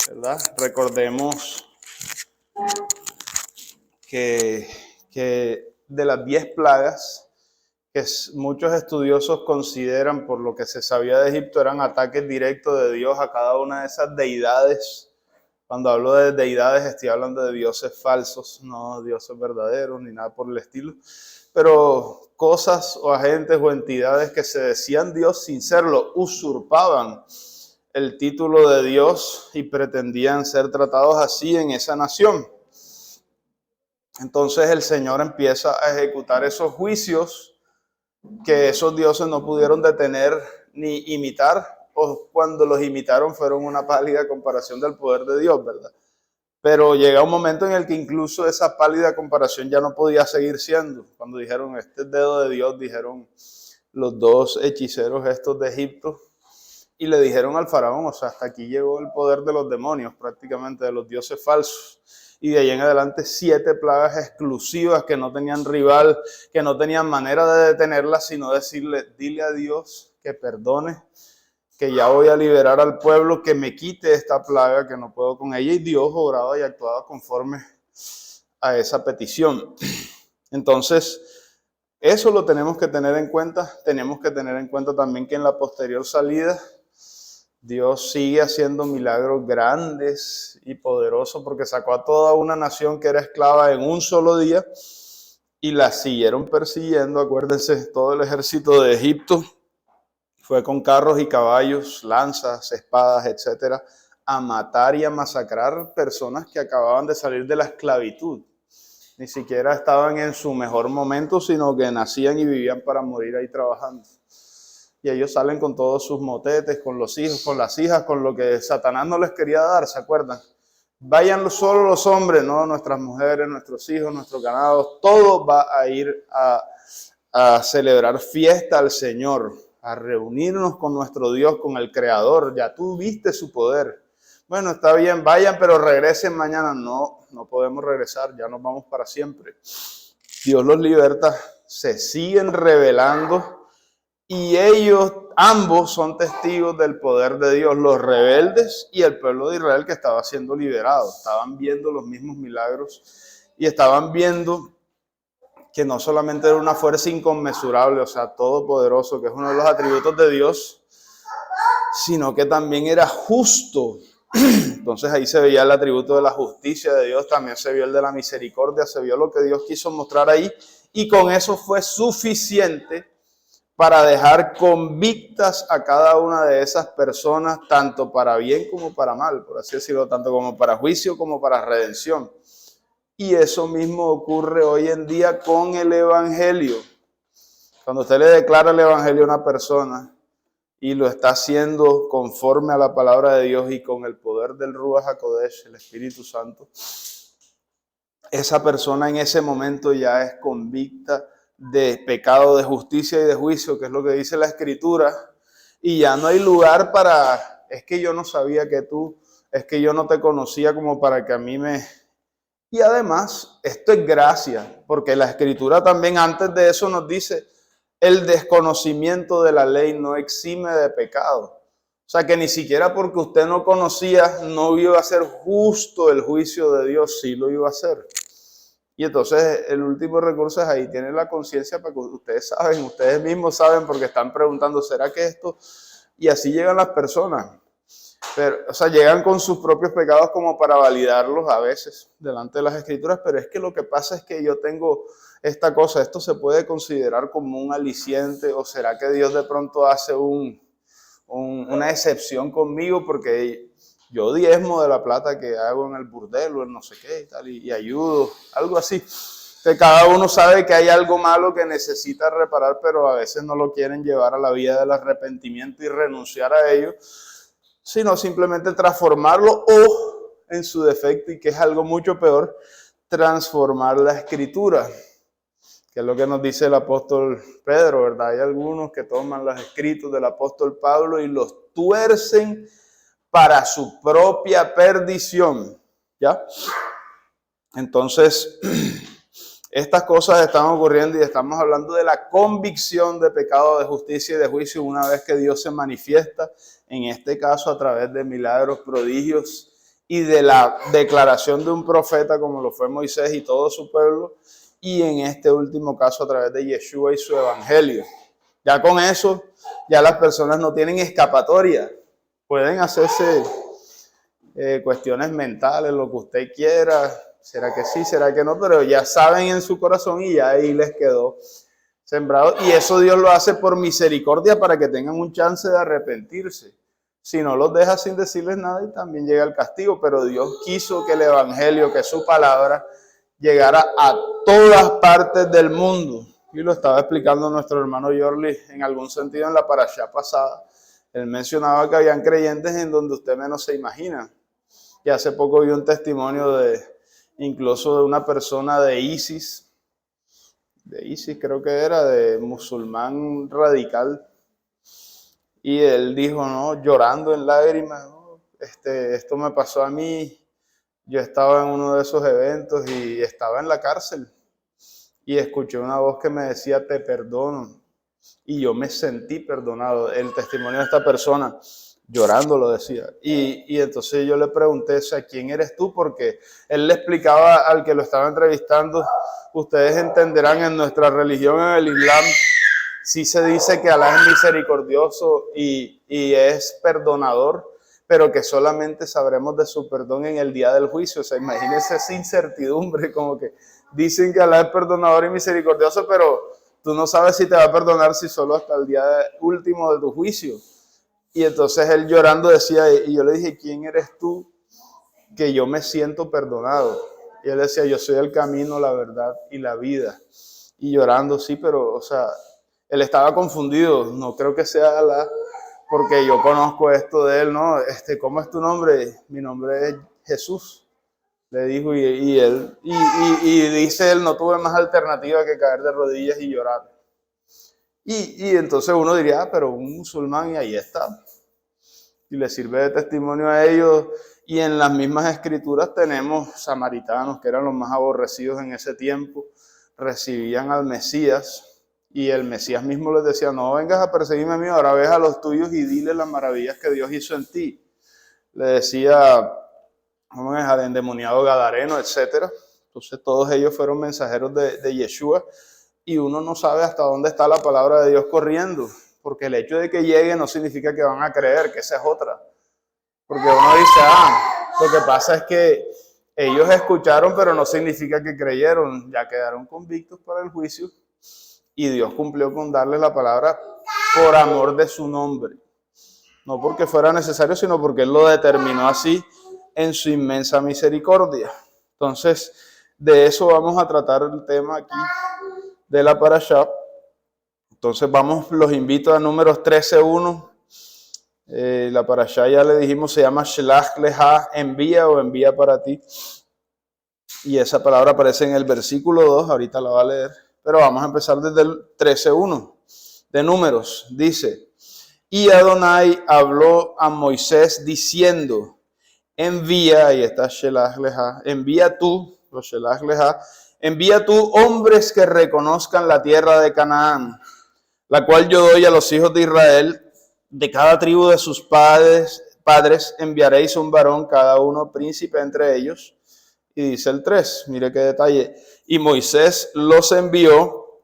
¿verdad? Recordemos que de las 10 plagas que muchos estudiosos consideran, por lo que se sabía de Egipto, eran ataques directos de Dios a cada una de esas deidades. Cuando hablo de deidades estoy hablando de dioses falsos, no dioses verdaderos ni nada por el estilo, pero cosas o agentes o entidades que se decían Dios sin serlo, usurpaban el título de Dios y pretendían ser tratados así en esa nación. Entonces el Señor empieza a ejecutar esos juicios que esos dioses no pudieron detener ni imitar, o cuando los imitaron fueron una pálida comparación del poder de Dios, ¿verdad? Pero llega un momento en el que incluso esa pálida comparación ya no podía seguir siendo. Cuando dijeron, este es dedo de Dios, dijeron los dos hechiceros estos de Egipto, y le dijeron al faraón, o sea, hasta aquí llegó el poder de los demonios, prácticamente de los dioses falsos. Y de ahí en adelante 7 plagas exclusivas que no tenían rival, que no tenían manera de detenerlas, sino decirle, dile a Dios que perdone, que ya voy a liberar al pueblo, que me quite esta plaga, que no puedo con ella. Y Dios obraba y actuaba conforme a esa petición. Entonces, eso lo tenemos que tener en cuenta. Tenemos que tener en cuenta también que en la posterior salida, Dios sigue haciendo milagros grandes y poderosos porque sacó a toda una nación que era esclava en un solo día y la siguieron persiguiendo. Acuérdense, todo el ejército de Egipto fue con carros y caballos, lanzas, espadas, etcétera, a matar y a masacrar personas que acababan de salir de la esclavitud. Ni siquiera estaban en su mejor momento, sino que nacían y vivían para morir ahí trabajando. Y ellos salen con todos sus motetes, con los hijos, con las hijas, con lo que Satanás no les quería dar, ¿se acuerdan? Vayan solo los hombres, no nuestras mujeres, nuestros hijos, nuestros ganados, todo va a ir a celebrar fiesta al Señor, a reunirnos con nuestro Dios, con el Creador. Ya tú viste su poder. Bueno, está bien, vayan, pero regresen mañana. No, no podemos regresar, ya nos vamos para siempre. Dios los liberta, se siguen rebelando. Y ellos, ambos, son testigos del poder de Dios, los rebeldes y el pueblo de Israel que estaba siendo liberado. Estaban viendo los mismos milagros y estaban viendo que no solamente era una fuerza inconmensurable, o sea, todopoderoso, que es uno de los atributos de Dios, sino que también era justo. Entonces ahí se veía el atributo de la justicia de Dios, también se vio el de la misericordia, se vio lo que Dios quiso mostrar ahí, y con eso fue suficiente para dejar convictas a cada una de esas personas, tanto para bien como para mal, por así decirlo, tanto como para juicio como para redención. Y eso mismo ocurre hoy en día con el Evangelio. Cuando usted le declara el Evangelio a una persona y lo está haciendo conforme a la palabra de Dios y con el poder del Ruach HaKodesh, el Espíritu Santo, esa persona en ese momento ya es convicta de pecado, de justicia y de juicio, que es lo que dice la Escritura, y ya no hay lugar para, es que yo no sabía que tú, es que yo no te conocía como para que a mí me... Y además, esto es gracia, porque la Escritura también antes de eso nos dice, el desconocimiento de la ley no exime de pecado. O sea que ni siquiera porque usted no conocía, no iba a ser justo el juicio de Dios, sí lo iba a hacer. Y entonces el último recurso es ahí, tienen la conciencia para que ustedes saben, ustedes mismos saben porque están preguntando, ¿será que esto? Y así llegan las personas. Pero, o sea, llegan con sus propios pecados como para validarlos a veces delante de las Escrituras, pero es que lo que pasa es que yo tengo esta cosa, esto se puede considerar como un aliciente, o será que Dios de pronto hace una excepción conmigo porque yo diezmo de la plata que hago en el burdel o en no sé qué y tal, y ayudo, algo así. Que cada uno sabe que hay algo malo que necesita reparar, pero a veces no lo quieren llevar a la vía del arrepentimiento y renunciar a ello, sino simplemente transformarlo o, en su defecto, y que es algo mucho peor, transformar la Escritura, que es lo que nos dice el apóstol Pedro, ¿verdad? Hay algunos que toman los escritos del apóstol Pablo y los tuercen para su propia perdición, ¿ya? Entonces, estas cosas están ocurriendo y estamos hablando de la convicción de pecado, de justicia y de juicio una vez que Dios se manifiesta, en este caso a través de milagros, prodigios y de la declaración de un profeta como lo fue Moisés y todo su pueblo, y en este último caso a través de Yeshua y su evangelio. Ya con eso, ya las personas no tienen escapatoria. Pueden hacerse cuestiones mentales, lo que usted quiera. ¿Será que sí? ¿Será que no? Pero ya saben en su corazón y ya ahí les quedó sembrado. Y eso Dios lo hace por misericordia para que tengan un chance de arrepentirse. Si no los deja sin decirles nada y también llega el castigo. Pero Dios quiso que el evangelio, que su palabra, llegara a todas partes del mundo. Y lo estaba explicando nuestro hermano Yorli en algún sentido en la parashá pasada. Él mencionaba que habían creyentes en donde usted menos se imagina. Y hace poco vi un testimonio incluso de una persona de ISIS creo que era, de musulmán radical. Y él dijo, no, llorando en lágrimas, no, esto me pasó a mí. Yo estaba en uno de esos eventos y estaba en la cárcel. Y escuché una voz que me decía, te perdono. Y yo me sentí perdonado. El testimonio de esta persona, llorando lo decía. Y entonces yo le pregunté, ¿quién eres tú? Porque él le explicaba al que lo estaba entrevistando, ustedes entenderán en nuestra religión, en el Islam, sí se dice que Alá es misericordioso y es perdonador, pero que solamente sabremos de su perdón en el día del juicio. O sea, imagínense esa incertidumbre, como que dicen que Alá es perdonador y misericordioso, pero tú no sabes si te va a perdonar si solo hasta el día último de tu juicio. Y entonces él llorando decía, y yo le dije, ¿quién eres tú que yo me siento perdonado? Y él decía, yo soy el camino, la verdad y la vida. Y llorando, sí, pero, o sea, él estaba confundido, no creo que sea Alá, porque yo conozco esto de él, ¿no? ¿Cómo es tu nombre? Mi nombre es Jesús, le dijo, y él, y dice él, no tuve más alternativa que caer de rodillas y llorar. Y entonces uno diría, pero un musulmán, y ahí está. Y le sirve de testimonio a ellos. Y en las mismas escrituras tenemos samaritanos, que eran los más aborrecidos en ese tiempo, recibían al Mesías, y el Mesías mismo les decía, no vengas a perseguirme a mí, ahora ves a los tuyos y dile las maravillas que Dios hizo en ti. Le decía, ¿cómo es? Al endemoniado gadareno, etc. Entonces todos ellos fueron mensajeros de Yeshua, y uno no sabe hasta dónde está la palabra de Dios corriendo, porque el hecho de que llegue no significa que van a creer, que esa es otra. Porque uno dice, lo que pasa es que ellos escucharon, pero no significa que creyeron, ya quedaron convictos para el juicio, y Dios cumplió con darles la palabra por amor de su nombre. No porque fuera necesario, sino porque Él lo determinó así en su inmensa misericordia. Entonces, de eso vamos a tratar el tema aquí de la parashá. Entonces los invito a Números 13:1. La parashá, ya le dijimos, se llama Shelach Leha, envía o envía para ti. Y esa palabra aparece en el versículo 2, ahorita la va a leer. Pero vamos a empezar desde el 13:1 de Números. Dice, y Adonai habló a Moisés diciendo, envía, y está Shelach Leha, envía tú, los Shelach Leha, envía tú hombres que reconozcan la tierra de Canaán, la cual yo doy a los hijos de Israel. De cada tribu de sus padres enviaréis un varón, cada uno príncipe entre ellos. Y dice el 3, mire qué detalle. Y Moisés los envió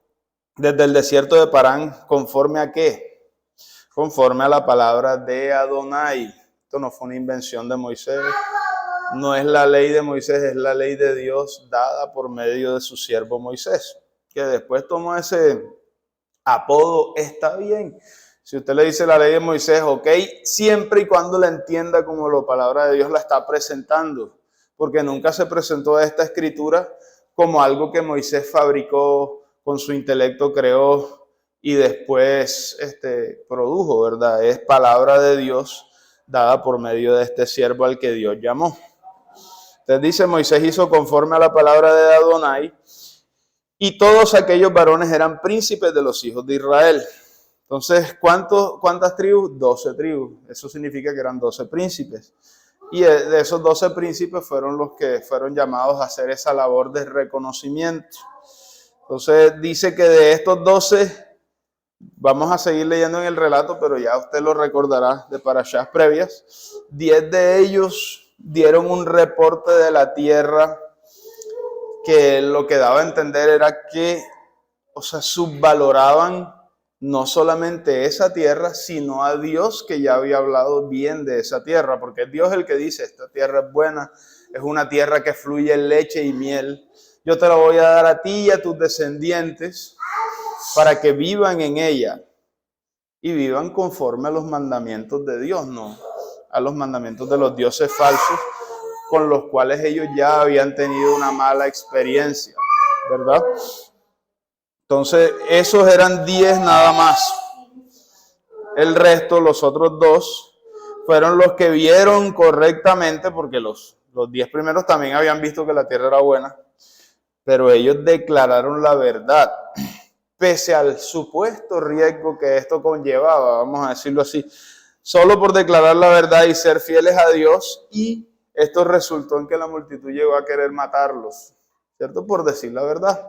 desde el desierto de Parán, ¿conforme a qué? Conforme a la palabra de Adonai. Esto no fue una invención de Moisés, no es la ley de Moisés, es la ley de Dios dada por medio de su siervo Moisés, que después tomó ese apodo, está bien. Si usted le dice la ley de Moisés, ok, siempre y cuando la entienda como la palabra de Dios la está presentando, porque nunca se presentó esta escritura como algo que Moisés fabricó, con su intelecto creó y después produjo, ¿verdad? Es palabra de Dios dada por medio de este siervo al que Dios llamó. Entonces dice, Moisés hizo conforme a la palabra de Adonai, y todos aquellos varones eran príncipes de los hijos de Israel. Entonces, ¿cuántas tribus? 12 tribus. Eso significa que eran 12 príncipes. Y de esos 12 príncipes fueron los que fueron llamados a hacer esa labor de reconocimiento. Entonces, dice que de estos 12, vamos a seguir leyendo en el relato, pero ya usted lo recordará de parashás previas, 10 de ellos dieron un reporte de la tierra que lo que daba a entender era que, o sea, subvaloraban no solamente esa tierra, sino a Dios, que ya había hablado bien de esa tierra, porque es Dios el que dice, esta tierra es buena, es una tierra que fluye leche y miel. Yo te la voy a dar a ti y a tus descendientes para que vivan en ella y vivan conforme a los mandamientos de Dios, no a los mandamientos de los dioses falsos con los cuales ellos ya habían tenido una mala experiencia, ¿verdad? Entonces, esos eran 10 nada más. El resto, los otros 2, fueron los que vieron correctamente, porque los 10 primeros también habían visto que la tierra era buena, pero ellos declararon la verdad, pese al supuesto riesgo que esto conllevaba, vamos a decirlo así, solo por declarar la verdad y ser fieles a Dios, y esto resultó en que la multitud llegó a querer matarlos, ¿cierto? Por decir la verdad.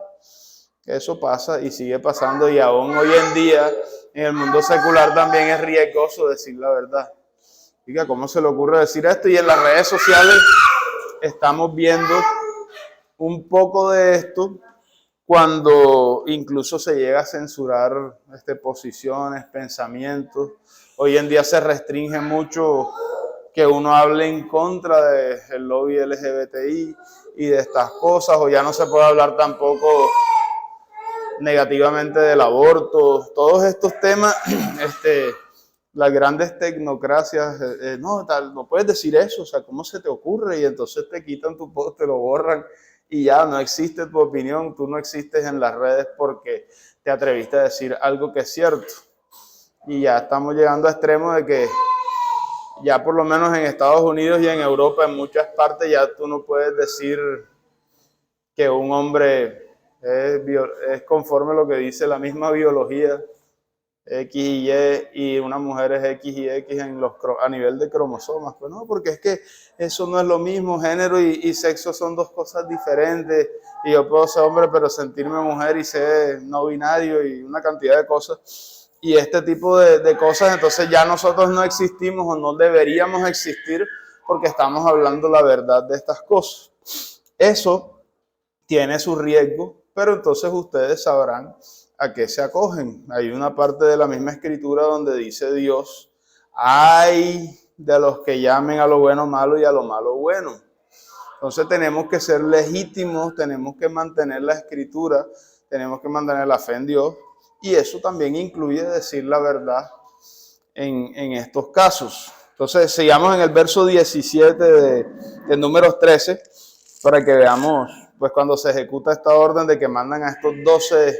Eso pasa y sigue pasando, y aún hoy en día en el mundo secular también es riesgoso decir la verdad. Diga, ¿cómo se le ocurre decir esto? Y en las redes sociales estamos viendo un poco de esto, cuando incluso se llega a censurar posiciones, pensamientos. Hoy en día se restringe mucho que uno hable en contra del lobby LGBTI y de estas cosas, o ya no se puede hablar tampoco negativamente del aborto. Todos estos temas, las grandes tecnocracias, no puedes decir eso, o sea, ¿cómo se te ocurre? Y entonces te quitan tu post, te lo borran y ya no existe tu opinión, tú no existes en las redes porque te atreviste a decir algo que es cierto. Y ya estamos llegando a extremos de que ya por lo menos en Estados Unidos y en Europa, en muchas partes, ya tú no puedes decir que un hombre es conforme a lo que dice la misma biología, X y Y, y una mujer es X y X a nivel de cromosomas. Pues no, porque es que eso no es lo mismo. Género y sexo son 2 cosas diferentes, y yo puedo ser hombre pero sentirme mujer y ser no binario y una cantidad de cosas, y este tipo de cosas. Entonces ya nosotros no existimos o no deberíamos existir porque estamos hablando la verdad de estas cosas. Eso tiene su riesgo, pero entonces ustedes sabrán a qué se acogen. Hay una parte de la misma escritura donde dice Dios, ay de los que llamen a lo bueno malo y a lo malo bueno. Entonces tenemos que ser legítimos, tenemos que mantener la escritura, tenemos que mantener la fe en Dios, y eso también incluye decir la verdad en estos casos. Entonces sigamos en el verso 17 de Números 13, para que veamos pues cuando se ejecuta esta orden de que mandan a estos 12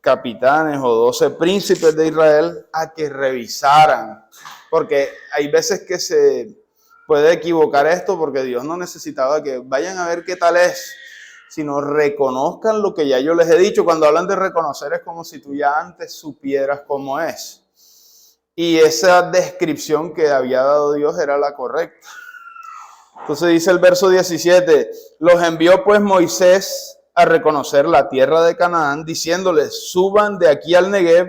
capitanes o 12 príncipes de Israel a que revisaran, porque hay veces que se puede equivocar esto, porque Dios no necesitaba que vayan a ver qué tal es, sino reconozcan lo que ya yo les he dicho. Cuando hablan de reconocer es como si tú ya antes supieras cómo es, y esa descripción que había dado Dios era la correcta. Entonces dice el verso 17, los envió pues Moisés a reconocer la tierra de Canaán, diciéndoles, suban de aquí al Negev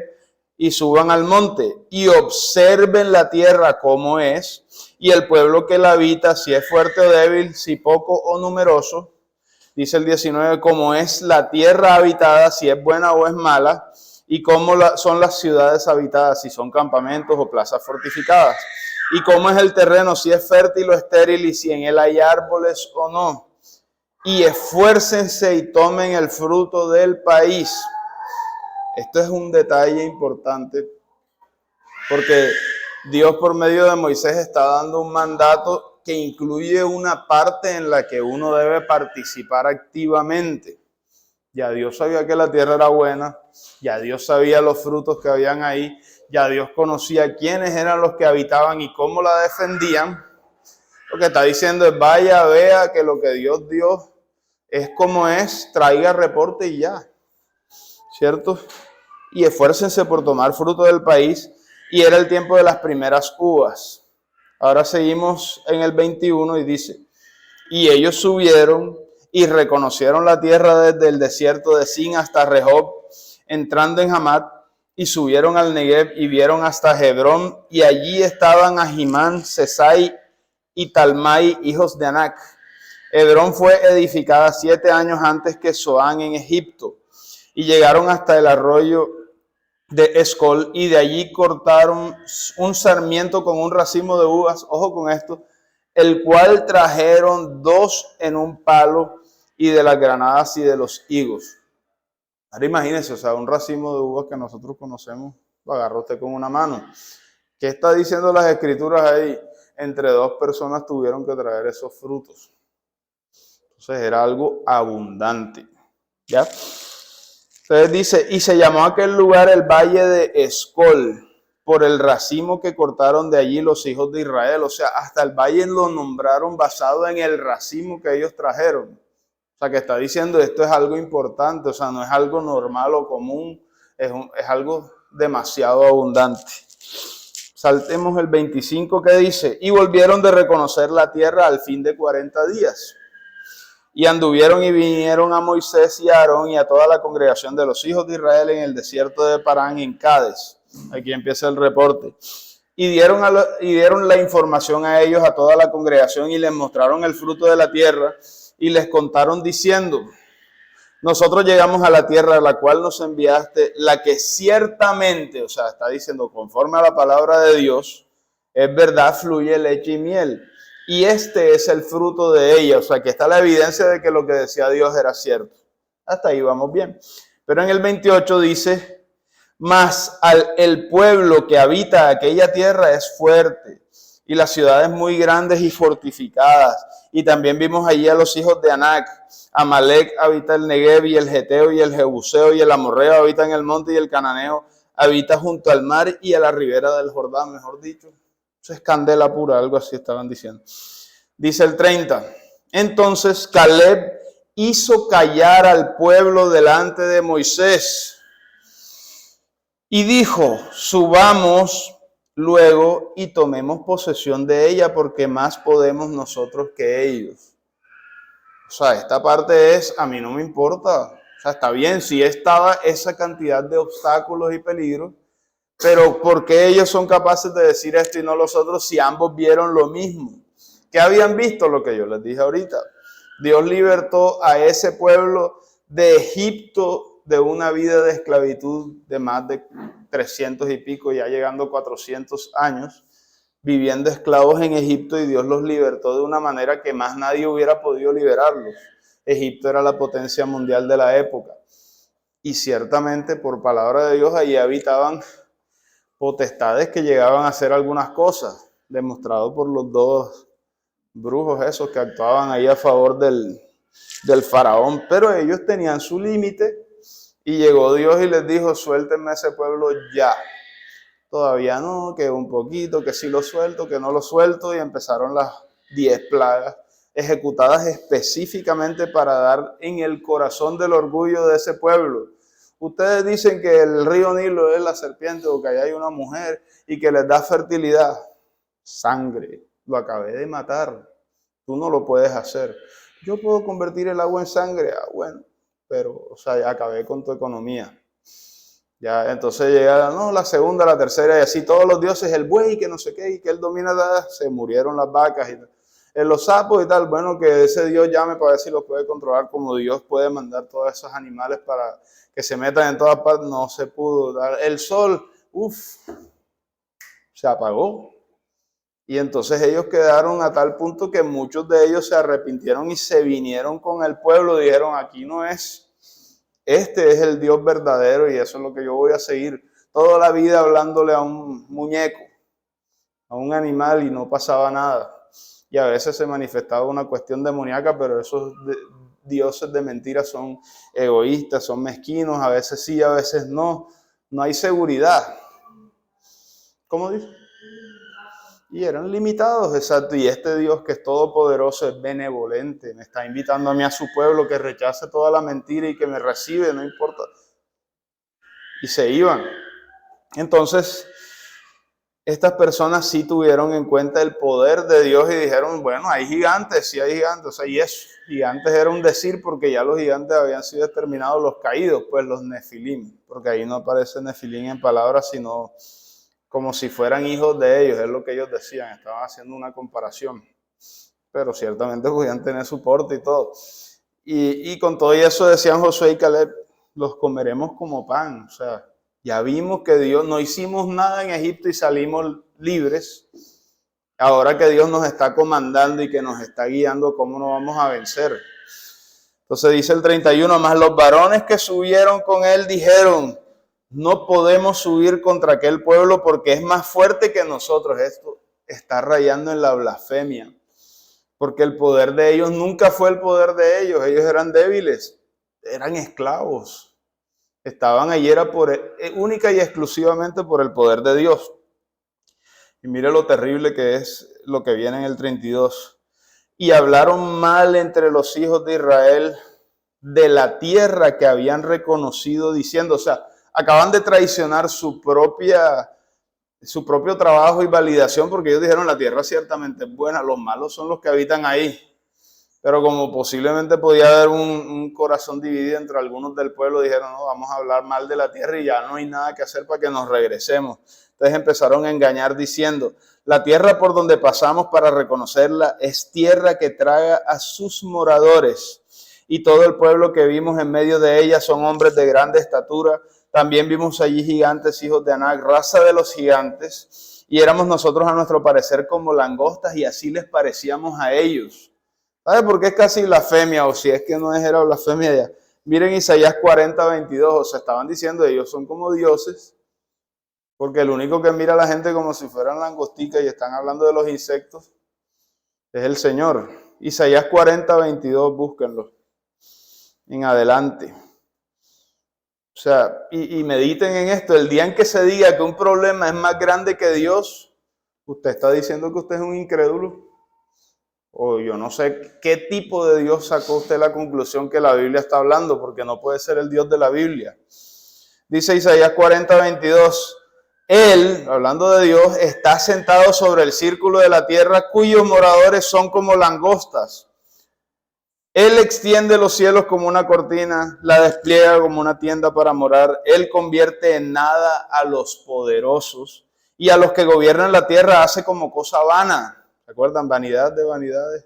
y suban al monte y observen la tierra cómo es, y el pueblo que la habita, si es fuerte o débil, si poco o numeroso. Dice el 19, cómo es la tierra habitada, si es buena o es mala, y cómo son las ciudades habitadas, si son campamentos o plazas fortificadas. Y cómo es el terreno, si es fértil o estéril, y si en él hay árboles o no. Y esfuércense y tomen el fruto del país. Esto es un detalle importante, porque Dios por medio de Moisés está dando un mandato que incluye una parte en la que uno debe participar activamente. Ya Dios sabía que la tierra era buena, ya Dios sabía los frutos que habían ahí, ya Dios conocía quiénes eran los que habitaban y cómo la defendían. Lo que está diciendo es, vaya, vea que lo que Dios dio es como es, traiga reporte y ya, ¿cierto? Y esfuércense por tomar fruto del país, y era el tiempo de las primeras uvas. Ahora seguimos en el 21 y dice, y ellos subieron y reconocieron la tierra desde el desierto de Sin hasta Rehob, entrando en Hamat, y subieron al Negev y vieron hasta Hebrón, y allí estaban Ahimán, Sesai y Talmai, hijos de Anac. Hebrón fue edificada 7 años antes que Zoán en Egipto, y llegaron hasta el arroyo de Escol, y de allí cortaron un sarmiento con un racimo de uvas, ojo con esto, el cual trajeron 2 en un palo, y de las granadas y de los higos. Ahora imagínense, o sea, un racimo de uvas que nosotros conocemos, lo agarra usted con una mano. ¿Qué está diciendo las escrituras ahí? Entre 2 personas tuvieron que traer esos frutos. Entonces era algo abundante, ¿ya? Entonces dice, y se llamó aquel lugar el Valle de Escol, por el racimo que cortaron de allí los hijos de Israel. O sea, hasta el valle lo nombraron basado en el racimo que ellos trajeron. O sea, que está diciendo, esto es algo importante, o sea, no es algo normal o común, es algo demasiado abundante. Saltemos el 25 que dice, y volvieron de reconocer la tierra al fin de 40 días. Y anduvieron y vinieron a Moisés y a Aarón y a toda la congregación de los hijos de Israel en el desierto de Parán, en Cades. Aquí empieza el reporte. Y dieron la información a ellos, a toda la congregación, y les mostraron el fruto de la tierra, y les contaron diciendo, nosotros llegamos a la tierra a la cual nos enviaste, la que ciertamente, o sea, está diciendo, conforme a la palabra de Dios, es verdad, fluye leche y miel. Y este es el fruto de ella, o sea, que está la evidencia de que lo que decía Dios era cierto. Hasta ahí vamos bien. Pero en el 28 dice, mas el pueblo que habita aquella tierra es fuerte, y las ciudades muy grandes y fortificadas. Y también vimos allí a los hijos de Anac. Amalek habita el Negev, y el Geteo, y el Jebuseo, y el Amorreo habita en el monte, y el Cananeo habita junto al mar y a la ribera del Jordán, mejor dicho. Eso es candela pura, algo así estaban diciendo. Dice el 30. Entonces Caleb hizo callar al pueblo delante de Moisés y dijo, subamos luego y tomemos posesión de ella, porque más podemos nosotros que ellos. O sea, esta parte es, a mí no me importa. O sea, está bien, si estaba esa cantidad de obstáculos y peligros, pero ¿por qué ellos son capaces de decir esto y no los otros si ambos vieron lo mismo? ¿Qué habían visto? Lo que yo les dije ahorita. Dios libertó a ese pueblo de Egipto de una vida de esclavitud de más de 300 y pico, ya llegando a 400 años, viviendo esclavos en Egipto, y Dios los libertó de una manera que más nadie hubiera podido liberarlos. Egipto era la potencia mundial de la época. Y ciertamente, por palabra de Dios, allí habitaban potestades que llegaban a hacer algunas cosas, demostrado por los 2 brujos esos que actuaban ahí a favor del faraón, pero ellos tenían su límite, y llegó Dios y les dijo, suéltenme a ese pueblo ya. Todavía no, que un poquito, que sí lo suelto, que no lo suelto, y empezaron las 10 plagas ejecutadas específicamente para dar en el corazón del orgullo de ese pueblo. Ustedes dicen que el río Nilo es la serpiente, o que allá hay una mujer y que les da fertilidad. Sangre, lo acabé de matar. Tú no lo puedes hacer. Yo puedo convertir el agua en sangre. Ah, bueno, pero, o sea, ya acabé con tu economía. Ya, entonces llega, no, la segunda, la tercera, y así todos los dioses, el buey, que no sé qué, y que él domina, se murieron las vacas, y los sapos y tal. Bueno, que ese Dios llame para ver si los puede controlar, como Dios puede mandar todos esos animales para que se metan en todas partes. No se pudo. El sol, se apagó. Y entonces ellos quedaron a tal punto que muchos de ellos se arrepintieron y se vinieron con el pueblo. Dijeron, aquí no es, este es el Dios verdadero, y eso es lo que yo voy a seguir. Toda la vida hablándole a un muñeco, a un animal, y no pasaba nada. Y a veces se manifestaba una cuestión demoníaca, pero esos dioses de mentira son egoístas, son mezquinos, a veces sí, a veces no. No hay seguridad. ¿Cómo dice? Y eran limitados, exacto. Y este Dios que es todopoderoso, es benevolente, me está invitando a mí, a su pueblo, que rechace toda la mentira y que me recibe, no importa. Y se iban. Entonces, estas personas sí tuvieron en cuenta el poder de Dios y dijeron, bueno, hay gigantes, sí hay gigantes. O sea, y eso, gigantes era un decir, porque ya los gigantes habían sido determinados, los caídos, pues los nefilim, porque ahí no aparece nefilim en palabras, sino como si fueran hijos de ellos, es lo que ellos decían, estaban haciendo una comparación. pero ciertamente podían tener su porte y todo. Y con todo eso decían Josué y Caleb, los comeremos como pan. O sea, ya vimos que Dios, no hicimos nada en Egipto y salimos libres. Ahora que Dios nos está comandando y que nos está guiando, ¿cómo no vamos a vencer? Entonces dice el 31, más los varones que subieron con él dijeron, no podemos subir contra aquel pueblo porque es más fuerte que nosotros. Esto está rayando en la blasfemia, porque el poder de ellos nunca fue el poder de ellos. Ellos eran débiles, eran esclavos. Estaban allí era única y exclusivamente por el poder de Dios. Y mire lo terrible que es lo que viene en el 32. Y hablaron mal entre los hijos de Israel de la tierra que habían reconocido, diciendo, o sea, acaban de traicionar su propio trabajo y validación, porque ellos dijeron, la tierra ciertamente es buena, los malos son los que habitan ahí. Pero como posiblemente podía haber un corazón dividido entre algunos del pueblo, dijeron, no, vamos a hablar mal de la tierra y ya no hay nada que hacer para que nos regresemos. Entonces empezaron a engañar diciendo, la tierra por donde pasamos para reconocerla es tierra que traga a sus moradores. Y todo el pueblo que vimos en medio de ella son hombres de grande estatura. También vimos allí gigantes, hijos de Anac, raza de los gigantes. Y éramos nosotros a nuestro parecer como langostas y así les parecíamos a ellos. ¿Sabe por qué es casi blasfemia? O si es que no era blasfemia ya. Miren Isaías 40, 22. O sea, estaban diciendo ellos son como dioses. Porque el único que mira a la gente como si fueran langosticas y están hablando de los insectos es el Señor. Isaías 40, 22, búsquenlo. En adelante. O sea, y mediten en esto. El día en que se diga que un problema es más grande que Dios, usted está diciendo que usted es un incrédulo. O yo no sé qué tipo de Dios sacó usted la conclusión que la Biblia está hablando, porque no puede ser el Dios de la Biblia. Dice Isaías 40, 22. Él, hablando de Dios, está sentado sobre el círculo de la tierra, cuyos moradores son como langostas. Él extiende los cielos como una cortina, la despliega como una tienda para morar. Él convierte en nada a los poderosos y a los que gobiernan la tierra hace como cosa vana. ¿Se acuerdan? Vanidad de vanidades.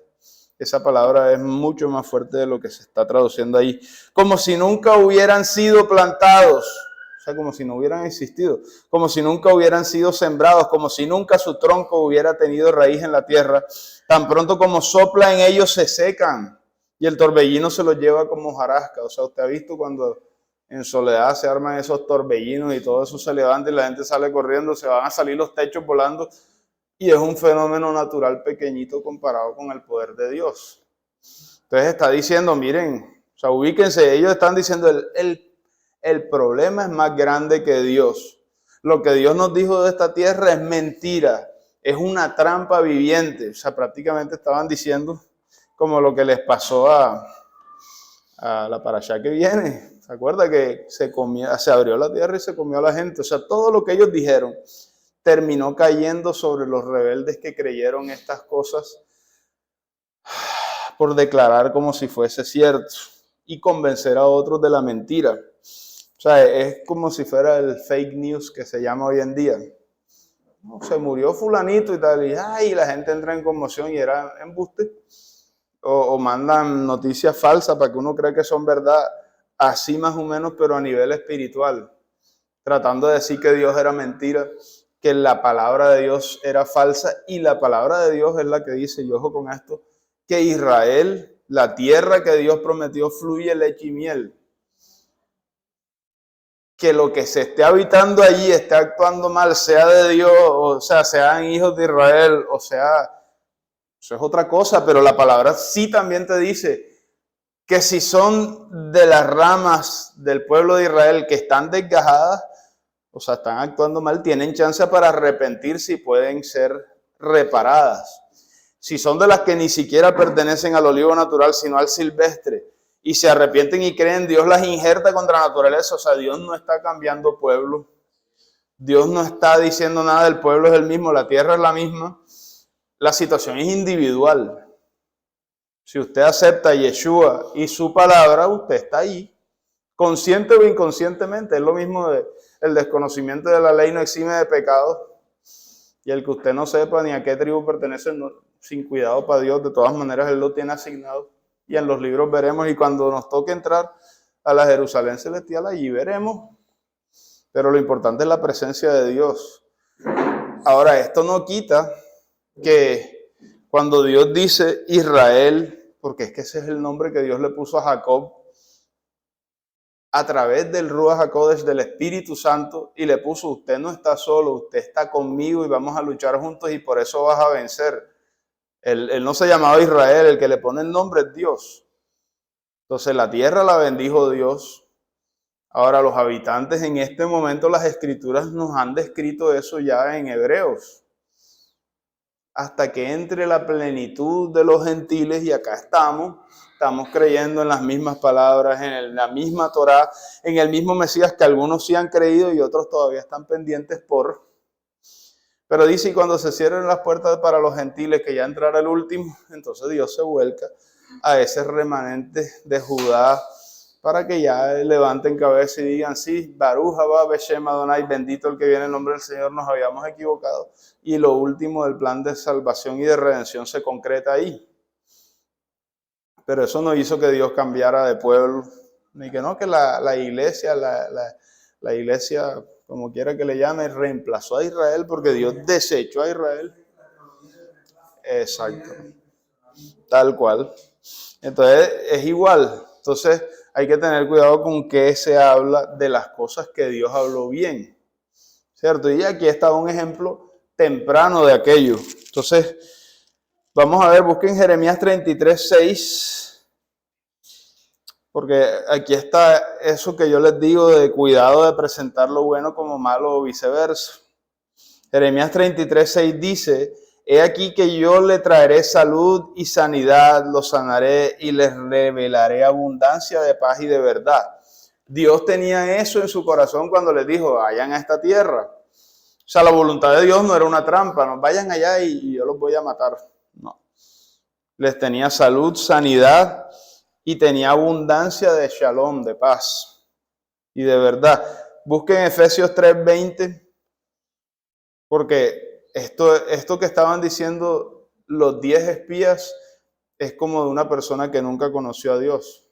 Esa palabra es mucho más fuerte de lo que se está traduciendo ahí. Como si nunca hubieran sido plantados. O sea, como si no hubieran existido. Como si nunca hubieran sido sembrados. Como si nunca su tronco hubiera tenido raíz en la tierra. Tan pronto como sopla en ellos se secan. Y el torbellino se los lleva como hojarasca. O sea, usted ha visto cuando en soledad se arman esos torbellinos y todo eso se levanta y la gente sale corriendo, se van a salir los techos volando. Y es un fenómeno natural pequeñito comparado con el poder de Dios. Entonces está diciendo, miren, o sea, ubíquense, ellos están diciendo, el problema es más grande que Dios. Lo que Dios nos dijo de esta tierra es mentira, es una trampa viviente. O sea, prácticamente estaban diciendo como lo que les pasó a la parashá que viene. ¿Se acuerda que se abrió la tierra y se comió a la gente? O sea, todo lo que ellos dijeron terminó cayendo sobre los rebeldes que creyeron estas cosas por declarar como si fuese cierto y convencer a otros de la mentira. O sea, es como si fuera el fake news que se llama hoy en día. Se murió fulanito y tal, y la gente entra en conmoción y era embuste. O mandan noticias falsas para que uno cree que son verdad, así más o menos, pero a nivel espiritual, tratando de decir que Dios era mentira, que la palabra de Dios era falsa, y la palabra de Dios es la que dice, y ojo con esto, que Israel, la tierra que Dios prometió, fluye leche y miel. Que lo que se esté habitando allí esté actuando mal, sea de Dios, o sea, sean hijos de Israel, o sea, eso es otra cosa, pero la palabra sí también te dice que si son de las ramas del pueblo de Israel que están desgajadas, o sea, están actuando mal, tienen chance para arrepentirse y pueden ser reparadas. Si son de las que ni siquiera pertenecen al olivo natural, sino al silvestre, y se arrepienten y creen, Dios las injerta contra la naturaleza. O sea, Dios no está cambiando pueblo. Dios no está diciendo nada del pueblo, es el mismo, la tierra es la misma. La situación es individual. Si usted acepta a Yeshua y su palabra, usted está ahí. Consciente o inconscientemente. Es lo mismo el desconocimiento de la ley no exime de pecado. Y el que usted no sepa ni a qué tribu pertenece, no, sin cuidado para Dios, de todas maneras Él lo tiene asignado. Y en los libros veremos, y cuando nos toque entrar a la Jerusalén celestial, allí veremos. Pero lo importante es la presencia de Dios. Ahora, esto no quita que cuando Dios dice Israel, porque es que ese es el nombre que Dios le puso a Jacob, a través del Ruach HaKodesh, del Espíritu Santo, y le puso, usted no está solo, usted está conmigo y vamos a luchar juntos y por eso vas a vencer. Él no se llamaba Israel, el que le pone el nombre es Dios. Entonces la tierra la bendijo Dios. Ahora los habitantes en este momento, las escrituras nos han descrito eso ya en Hebreos. Hasta que entre la plenitud de los gentiles, y acá estamos creyendo en las mismas palabras, en la misma Torá, en el mismo Mesías que algunos sí han creído y otros todavía están pendientes por. Pero dice, y cuando se cierren las puertas para los gentiles, que ya entrará el último, entonces Dios se vuelca a ese remanente de Judá para que ya levanten cabeza y digan, sí, Baruch haba Beshem Adonai, bendito el que viene en nombre del Señor, nos habíamos equivocado. Y lo último del plan de salvación y de redención se concreta ahí. Pero eso no hizo que Dios cambiara de pueblo, ni que no, que la iglesia, la iglesia, como quiera que le llame, reemplazó a Israel porque Dios desechó a Israel. Exacto. Tal cual. Entonces es igual. Entonces hay que tener cuidado con qué se habla de las cosas que Dios habló bien. ¿Cierto? Y aquí está un ejemplo temprano de aquello. Entonces, vamos a ver, busquen Jeremías 33:6. Porque aquí está eso que yo les digo de cuidado de presentar lo bueno como malo o viceversa. Jeremías 33:6 dice, he aquí que yo le traeré salud y sanidad, los sanaré y les revelaré abundancia de paz y de verdad. Dios tenía eso en su corazón cuando les dijo, vayan a esta tierra. O sea, la voluntad de Dios no era una trampa, no vayan allá y yo los voy a matar. No. Les tenía salud, sanidad y tenía abundancia de shalom, de paz y de verdad. Busquen Efesios 3:20. Porque esto que estaban diciendo los 10 espías es como de una persona que nunca conoció a Dios.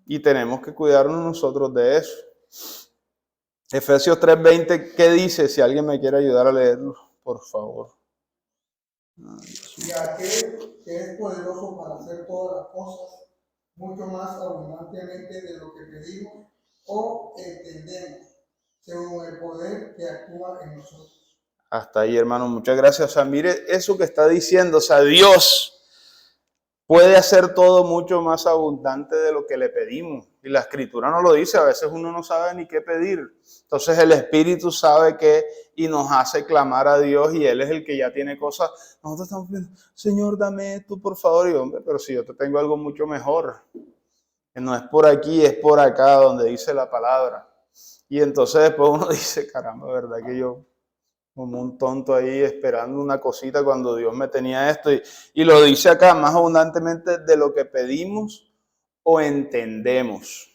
Y tenemos que cuidarnos nosotros de eso. Efesios 3:20, ¿qué dice? Si alguien me quiere ayudar a leerlo, por favor. Y aquel que es poderoso para hacer todas las cosas, mucho más abundantemente de lo que pedimos o entendemos, según el poder que actúa en nosotros. Hasta ahí, hermano, muchas gracias. O sea, mire eso que está diciendo, o sea, Dios puede hacer todo mucho más abundante de lo que le pedimos. Y la Escritura nos lo dice, a veces uno no sabe ni qué pedir. Entonces el Espíritu sabe qué y nos hace clamar a Dios y Él es el que ya tiene cosas. Nosotros estamos pidiendo, Señor, dame esto, por favor. Y hombre, pero si yo te tengo algo mucho mejor. Que no es por aquí, es por acá donde dice la palabra. Y entonces después uno dice, caramba, ¿verdad que yo como un tonto ahí esperando una cosita cuando Dios me tenía esto? Y lo dice acá, más abundantemente de lo que pedimos o entendemos.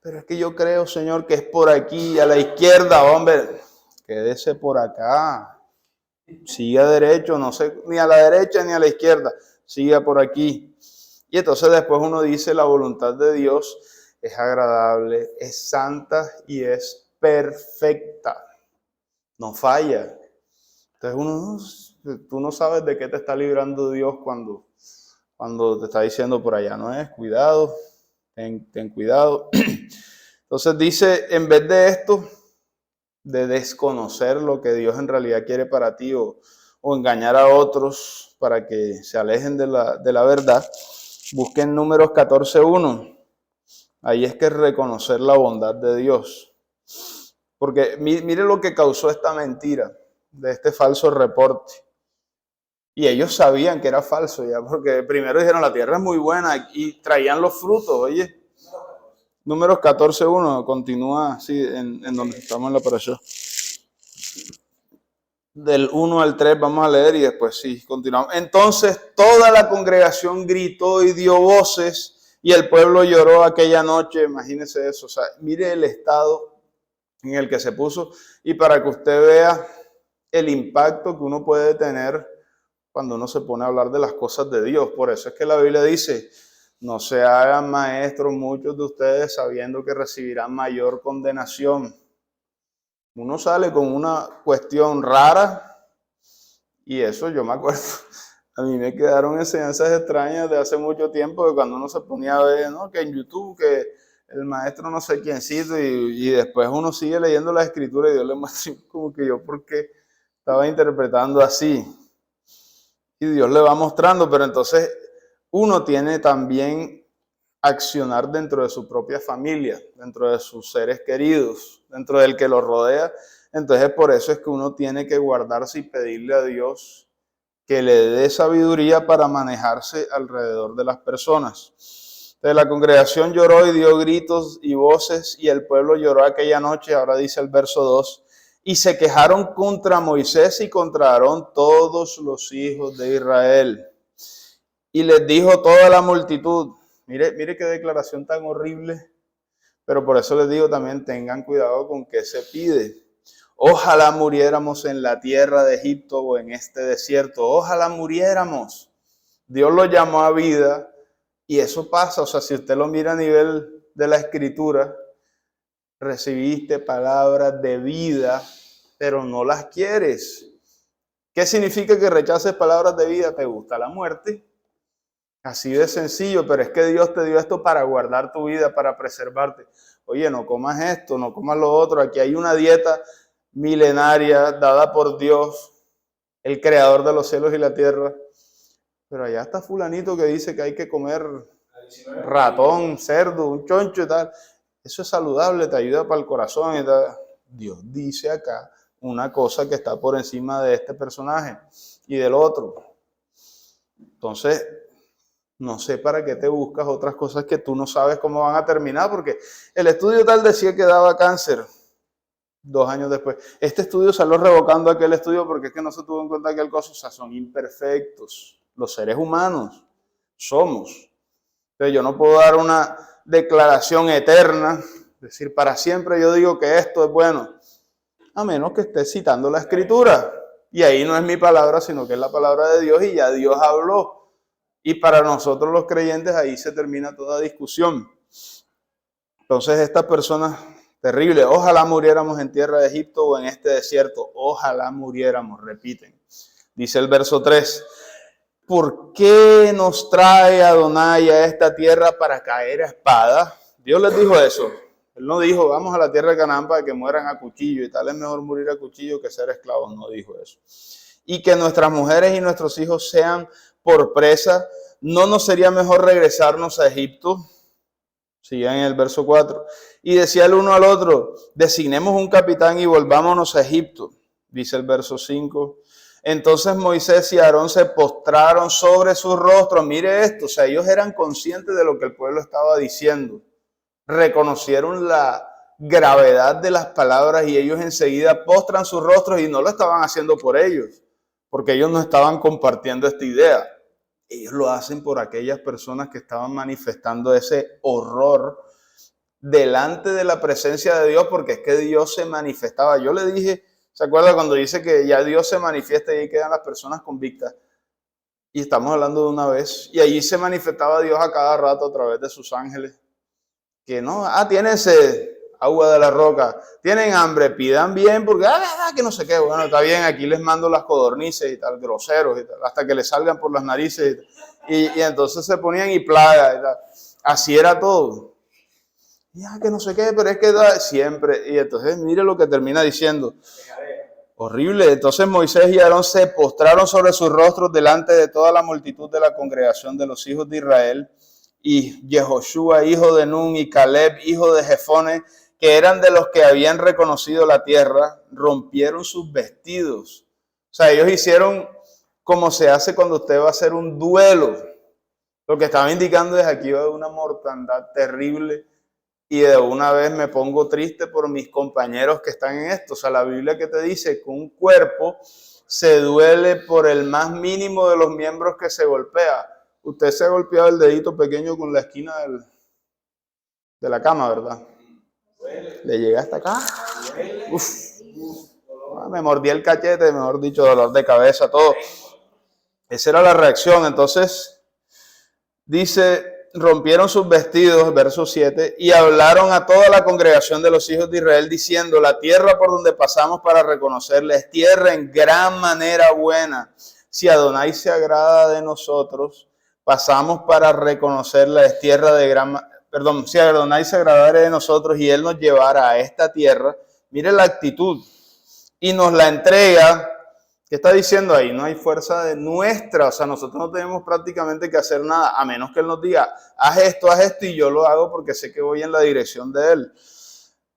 Pero es que yo creo, Señor, que es por aquí, a la izquierda, hombre, quédese por acá. Siga derecho, no sé, ni a la derecha ni a la izquierda, siga por aquí. Y entonces después uno dice, la voluntad de Dios es agradable, es santa y es perfecta. No falla. Entonces tú no sabes de qué te está librando Dios cuando te está diciendo por allá, no es, cuidado, ten cuidado. Entonces dice, en vez de esto, de desconocer lo que Dios en realidad quiere para ti o engañar a otros para que se alejen de la verdad, busquen Números 14:1. Ahí es que reconocer la bondad de Dios. Porque mire lo que causó esta mentira de este falso reporte. Y ellos sabían que era falso ya, porque primero dijeron la tierra es muy buena y traían los frutos, oye. Números 14:1, continúa así en donde estamos en la parasha. Del 1 al 3 vamos a leer y después sí, continuamos. Entonces toda la congregación gritó y dio voces y el pueblo lloró aquella noche. Imagínense eso, o sea, mire el estado en el que se puso y para que usted vea el impacto que uno puede tener cuando uno se pone a hablar de las cosas de Dios. Por eso es que la Biblia dice, no se hagan maestros muchos de ustedes sabiendo que recibirán mayor condenación. Uno sale con una cuestión rara y eso yo me acuerdo. A mí me quedaron enseñanzas extrañas de hace mucho tiempo, de cuando uno se ponía a ver, ¿no?, que en YouTube, que el maestro no sé quiéncito, y después uno sigue leyendo la escritura y Dios le muestra como que yo porque estaba interpretando así. Y Dios le va mostrando, pero entonces uno tiene también accionar dentro de su propia familia, dentro de sus seres queridos, dentro del que los rodea. Entonces por eso es que uno tiene que guardarse y pedirle a Dios que le dé sabiduría para manejarse alrededor de las personas. Entonces la congregación lloró y dio gritos y voces, y el pueblo lloró aquella noche, ahora dice el verso 2, y se quejaron contra Moisés y contra Aarón todos los hijos de Israel. Y les dijo toda la multitud, mire qué declaración tan horrible, pero por eso les digo también, tengan cuidado con qué se pide. Ojalá muriéramos en la tierra de Egipto o en este desierto. Ojalá muriéramos. Dios lo llamó a vida y eso pasa. O sea, si usted lo mira a nivel de la escritura, recibiste palabras de vida, pero no las quieres. ¿Qué significa que rechaces palabras de vida? ¿Te gusta la muerte? Así de sencillo, pero es que Dios te dio esto para guardar tu vida, para preservarte. Oye, no comas esto, no comas lo otro. Aquí hay una dieta milenaria dada por Dios, el creador de los cielos y la tierra. Pero allá está fulanito que dice que hay que comer ratón, cerdo, un choncho y tal. Eso es saludable, te ayuda para el corazón y tal. Dios dice acá una cosa que está por encima de este personaje y del otro. Entonces, no sé para qué te buscas otras cosas que tú no sabes cómo van a terminar, porque el estudio tal decía que daba cáncer 2 años después. Este estudio salió revocando aquel estudio porque es que no se tuvo en cuenta aquel cosa. O sea, son imperfectos. Los seres humanos somos. Entonces yo no puedo dar una declaración eterna, es decir, para siempre yo digo que esto es bueno, a menos que esté citando la escritura. Y ahí no es mi palabra, sino que es la palabra de Dios y ya Dios habló. Y para nosotros los creyentes ahí se termina toda discusión. Entonces estas personas, terrible, ojalá muriéramos en tierra de Egipto o en este desierto, ojalá muriéramos, repiten. Dice el verso 3, ¿por qué nos trae Adonai a esta tierra para caer a espada? Dios les dijo eso. Él no dijo, vamos a la tierra de Canaán para que mueran a cuchillo y tal, es mejor morir a cuchillo que ser esclavos, no dijo eso. Y que nuestras mujeres y nuestros hijos sean por presa, ¿no nos sería mejor regresarnos a Egipto? Sigan en el verso 4. Y decía el uno al otro, designemos un capitán y volvámonos a Egipto. Dice el verso 5. Entonces Moisés y Aarón se postraron sobre sus rostros. Mire esto, o sea, ellos eran conscientes de lo que el pueblo estaba diciendo. Reconocieron la gravedad de las palabras y ellos enseguida postran sus rostros y no lo estaban haciendo por ellos, porque ellos no estaban compartiendo esta idea. Ellos lo hacen por aquellas personas que estaban manifestando ese horror delante de la presencia de Dios, porque es que Dios se manifestaba. Yo le dije, ¿se acuerda cuando dice que ya Dios se manifiesta y ahí quedan las personas convictas? Y estamos hablando de una vez. Y allí se manifestaba Dios a cada rato a través de sus ángeles. Que no, tienen sed, agua de la roca, tienen hambre, pidan bien, porque que no sé qué, bueno, está bien, aquí les mando las codornices y tal, groseros y tal, hasta que les salgan por las narices y entonces se ponían y plaga y tal. Así era todo. Ya que no sé qué, pero es que siempre, y entonces mire lo que termina diciendo. Horrible. Entonces Moisés y Aarón se postraron sobre sus rostros delante de toda la multitud de la congregación de los hijos de Israel. Y Yehoshua, hijo de Nun, y Caleb, hijo de Jefone, que eran de los que habían reconocido la tierra, rompieron sus vestidos. O sea, ellos hicieron como se hace cuando usted va a hacer un duelo. Lo que estaba indicando es aquí va a haber una mortandad terrible y de una vez me pongo triste por mis compañeros que están en esto. O sea, la Biblia que te dice que un cuerpo se duele por el más mínimo de los miembros que se golpea. Usted se ha golpeado el dedito pequeño con la esquina de la cama, ¿verdad? Le llega hasta acá. Uf. Me mordí el cachete, mejor dicho, dolor de cabeza, todo. Esa era la reacción. Entonces, dice, rompieron sus vestidos, verso 7, y hablaron a toda la congregación de los hijos de Israel, diciendo, la tierra por donde pasamos para reconocerla es tierra en gran manera buena. Si Adonai se agrada de nosotros, pasamos para reconocerla, es tierra de gran... Perdón, si Adonai se agradara de nosotros y Él nos llevara a esta tierra, mire la actitud, y nos la entrega. ¿Qué está diciendo ahí? No hay fuerza de nuestra, o sea, nosotros no tenemos prácticamente que hacer nada, a menos que Él nos diga, haz esto, y yo lo hago porque sé que voy en la dirección de Él.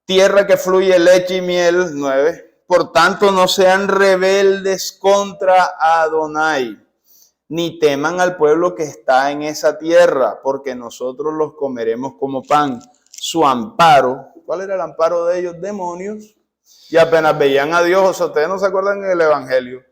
Tierra que fluye leche y miel, 9. Por tanto, no sean rebeldes contra Adonai, ni teman al pueblo que está en esa tierra, porque nosotros los comeremos como pan. Su amparo, ¿cuál era el amparo de ellos? Demonios. Y apenas veían a Dios, o sea, ustedes no se acuerdan en el Evangelio.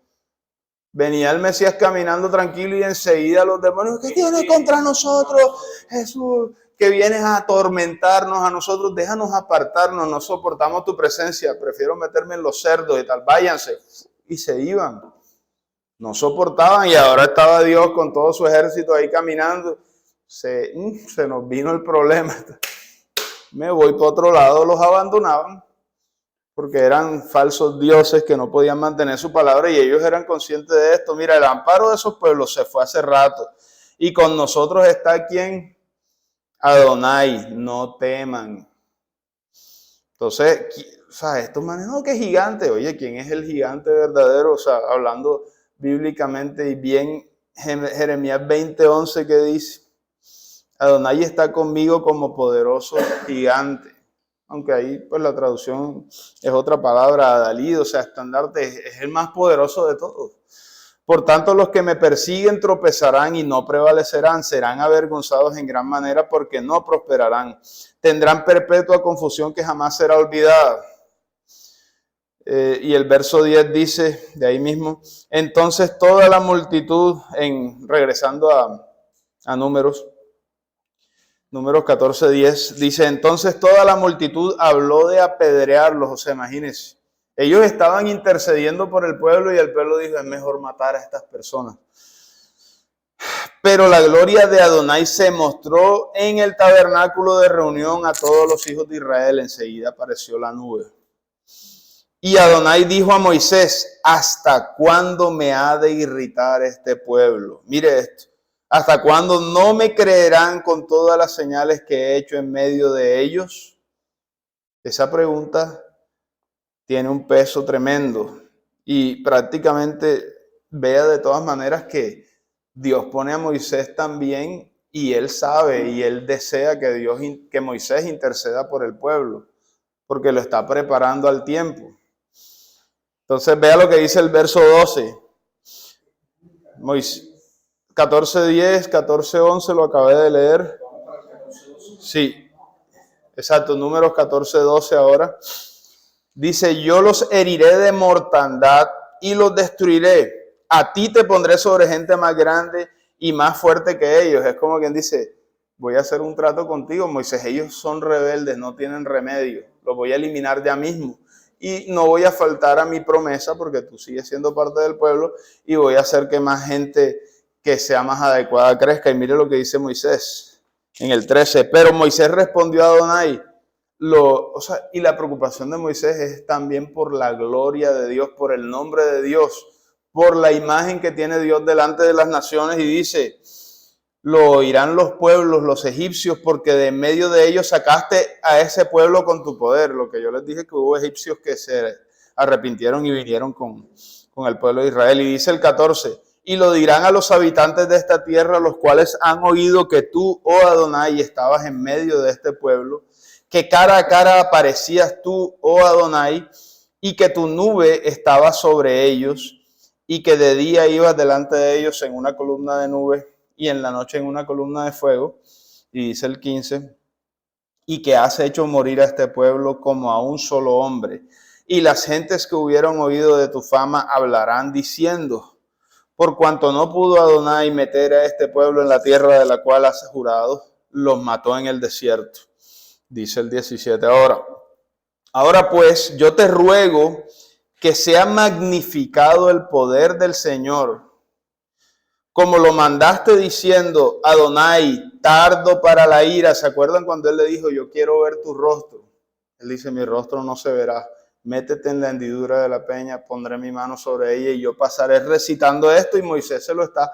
Venía el Mesías caminando tranquilo y enseguida los demonios, ¿qué tienes contra nosotros? Jesús, que vienes a atormentarnos a nosotros, déjanos apartarnos, no soportamos tu presencia, prefiero meterme en los cerdos y tal, váyanse. Y se iban. No soportaban y ahora estaba Dios con todo su ejército ahí caminando. Se nos vino el problema. Me voy para otro lado, los abandonaban. Porque eran falsos dioses que no podían mantener su palabra y ellos eran conscientes de esto. Mira, el amparo de esos pueblos se fue hace rato. Y con nosotros está ¿quién? Adonai, no teman. Entonces, o sea, estos manes, no, que gigante. Oye, ¿quién es el gigante verdadero? O sea, hablando bíblicamente y bien, Jeremías 20:11 que dice, Adonai está conmigo como poderoso gigante. Aunque ahí pues la traducción es otra palabra, adalid, o sea, estandarte, es el más poderoso de todos. Por tanto, los que me persiguen tropezarán y no prevalecerán, serán avergonzados en gran manera porque no prosperarán. Tendrán perpetua confusión que jamás será olvidada. Y el verso 10 dice, de ahí mismo, entonces toda la multitud, regresando a Números 14:10, dice, entonces toda la multitud habló de apedrearlos, o sea, imagínense, ellos estaban intercediendo por el pueblo y el pueblo dijo, es mejor matar a estas personas. Pero la gloria de Adonai se mostró en el tabernáculo de reunión a todos los hijos de Israel, enseguida apareció la nube. Y Adonai dijo a Moisés, ¿hasta cuándo me ha de irritar este pueblo? Mire esto. ¿Hasta cuándo no me creerán con todas las señales que he hecho en medio de ellos? Esa pregunta tiene un peso tremendo y prácticamente vea de todas maneras que Dios pone a Moisés también y él sabe y él desea que Moisés interceda por el pueblo porque lo está preparando al tiempo. Entonces vea lo que dice el verso 12. Moisés. 14:10, 14:11 lo acabé de leer. Sí, exacto, Números 14:12 ahora. Dice, yo los heriré de mortandad y los destruiré. A ti te pondré sobre gente más grande y más fuerte que ellos. Es como quien dice, voy a hacer un trato contigo, Moisés. Ellos son rebeldes, no tienen remedio. Los voy a eliminar ya mismo. Y no voy a faltar a mi promesa porque tú sigues siendo parte del pueblo y voy a hacer que más gente que sea más adecuada crezca. Y mire lo que dice Moisés en el 13. Pero Moisés respondió a Adonai. Y la preocupación de Moisés es también por la gloria de Dios, por el nombre de Dios, por la imagen que tiene Dios delante de las naciones. Y dice, lo oirán los pueblos, los egipcios, porque de en medio de ellos sacaste a ese pueblo con tu poder. Lo que yo les dije que hubo egipcios que se arrepintieron y vinieron con el pueblo de Israel. Y dice el 14, y lo dirán a los habitantes de esta tierra, los cuales han oído que tú, oh Adonai, estabas en medio de este pueblo, que cara a cara aparecías tú, oh Adonai, y que tu nube estaba sobre ellos, y que de día ibas delante de ellos en una columna de nube, y en la noche en una columna de fuego. Y dice el 15, y que has hecho morir a este pueblo como a un solo hombre. Y las gentes que hubieron oído de tu fama hablarán diciendo, por cuanto no pudo Adonai meter a este pueblo en la tierra de la cual has jurado, los mató en el desierto. Dice el 17 ahora pues yo te ruego que sea magnificado el poder del Señor. como lo mandaste diciendo, Adonai, tardo para la ira. ¿Se acuerdan cuando él le dijo, yo quiero ver tu rostro? Él dice, mi rostro no se verá. Métete en la hendidura de la peña, pondré mi mano sobre ella y yo pasaré recitando esto, y Moisés se lo está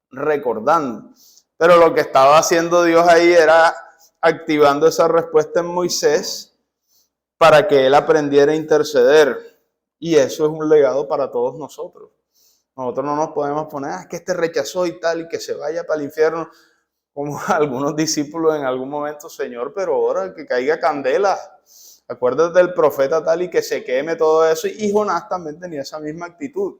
recordando. Pero lo que estaba haciendo Dios ahí era activando esa respuesta en Moisés para que él aprendiera a interceder. Y eso es un legado para todos nosotros. Nosotros no nos podemos poner, es que este rechazó y tal, y que se vaya para el infierno, como algunos discípulos en algún momento, Señor, pero ahora que caiga candela. Acuérdate del profeta tal y que se queme todo eso. Y Jonás también tenía esa misma actitud.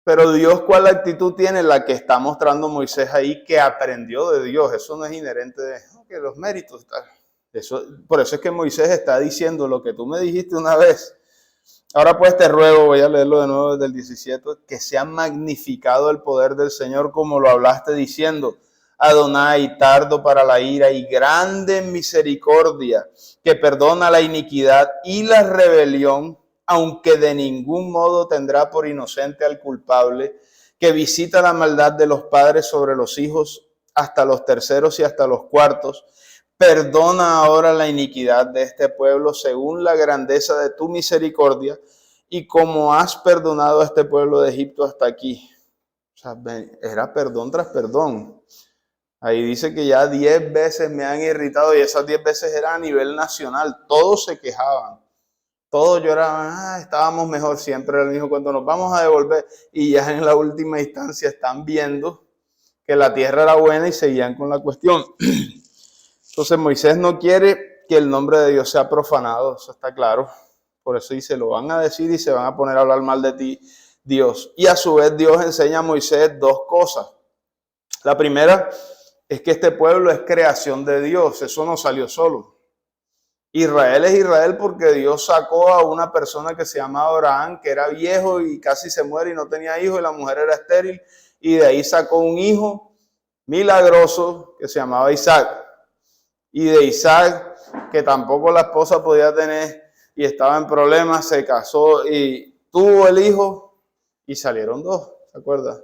Pero Dios, ¿cuál actitud tiene? La que está mostrando Moisés ahí, que aprendió de Dios. Eso no es inherente de que los méritos. Tal. Por eso es que Moisés está diciendo lo que tú me dijiste una vez. Ahora pues te ruego, voy a leerlo de nuevo desde el 17, que sea magnificado el poder del Señor como lo hablaste diciendo, Adonai, tardo para la ira y grande en misericordia, que perdona la iniquidad y la rebelión, aunque de ningún modo tendrá por inocente al culpable, que visita la maldad de los padres sobre los hijos hasta los terceros y hasta los cuartos. Perdona ahora la iniquidad de este pueblo según la grandeza de tu misericordia y como has perdonado a este pueblo de Egipto hasta aquí. O sea, era perdón tras perdón. Ahí dice que ya 10 veces me han irritado y esas 10 veces era a nivel nacional. Todos se quejaban, todos lloraban, estábamos mejor. Siempre el mismo, cuando nos vamos a devolver, y ya en la última instancia están viendo que la tierra era buena y seguían con la cuestión. Entonces Moisés no quiere que el nombre de Dios sea profanado, eso está claro. Por eso dice, lo van a decir y se van a poner a hablar mal de ti, Dios. Y a su vez Dios enseña a Moisés dos cosas. La primera es que este pueblo es creación de Dios, eso no salió solo. Israel es Israel porque Dios sacó a una persona que se llamaba Abraham, que era viejo y casi se muere y no tenía hijos, y la mujer era estéril, y de ahí sacó un hijo milagroso que se llamaba Isaac. Y de Isaac, que tampoco la esposa podía tener y estaba en problemas, se casó y tuvo el hijo y salieron dos, ¿se acuerda?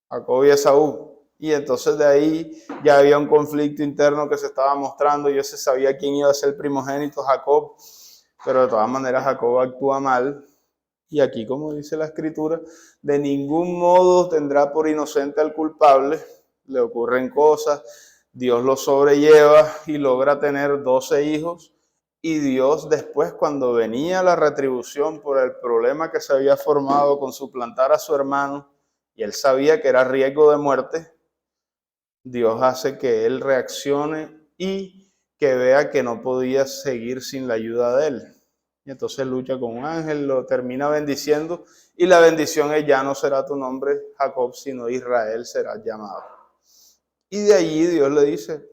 Jacob y Esaú. Y entonces de ahí ya había un conflicto interno que se estaba mostrando. Yo se sabía quién iba a ser el primogénito, Jacob, pero de todas maneras Jacob actúa mal. Y aquí, como dice la escritura, de ningún modo tendrá por inocente al culpable. Le ocurren cosas. Dios lo sobrelleva y logra tener 12 hijos. Y Dios después, cuando venía la retribución por el problema que se había formado con suplantar a su hermano, y él sabía que era riesgo de muerte, Dios hace que él reaccione y que vea que no podía seguir sin la ayuda de él. Y entonces lucha con un ángel, lo termina bendiciendo, y la bendición es: ya no será tu nombre Jacob, sino Israel serás llamado. Y de allí Dios le dice: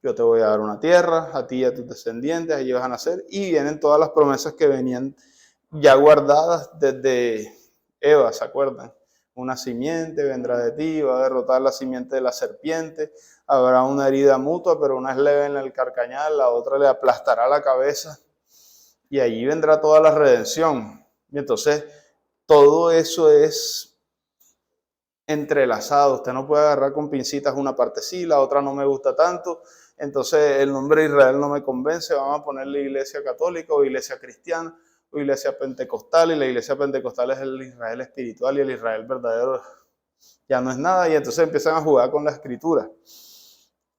yo te voy a dar una tierra, a ti y a tus descendientes, allí vas a nacer. Y vienen todas las promesas que venían ya guardadas desde Eva, ¿se acuerdan? Una simiente vendrá de ti, va a derrotar la simiente de la serpiente, habrá una herida mutua, pero una es leve en el carcañal, la otra le aplastará la cabeza, y allí vendrá toda la redención. Y entonces todo eso es entrelazado. Usted no puede agarrar con pincitas una parte sí, la otra no me gusta tanto. Entonces el nombre de Israel no me convence, vamos a ponerle iglesia católica o iglesia cristiana o iglesia pentecostal, y la iglesia pentecostal es el Israel espiritual y el Israel verdadero ya no es nada, y entonces empiezan a jugar con la escritura.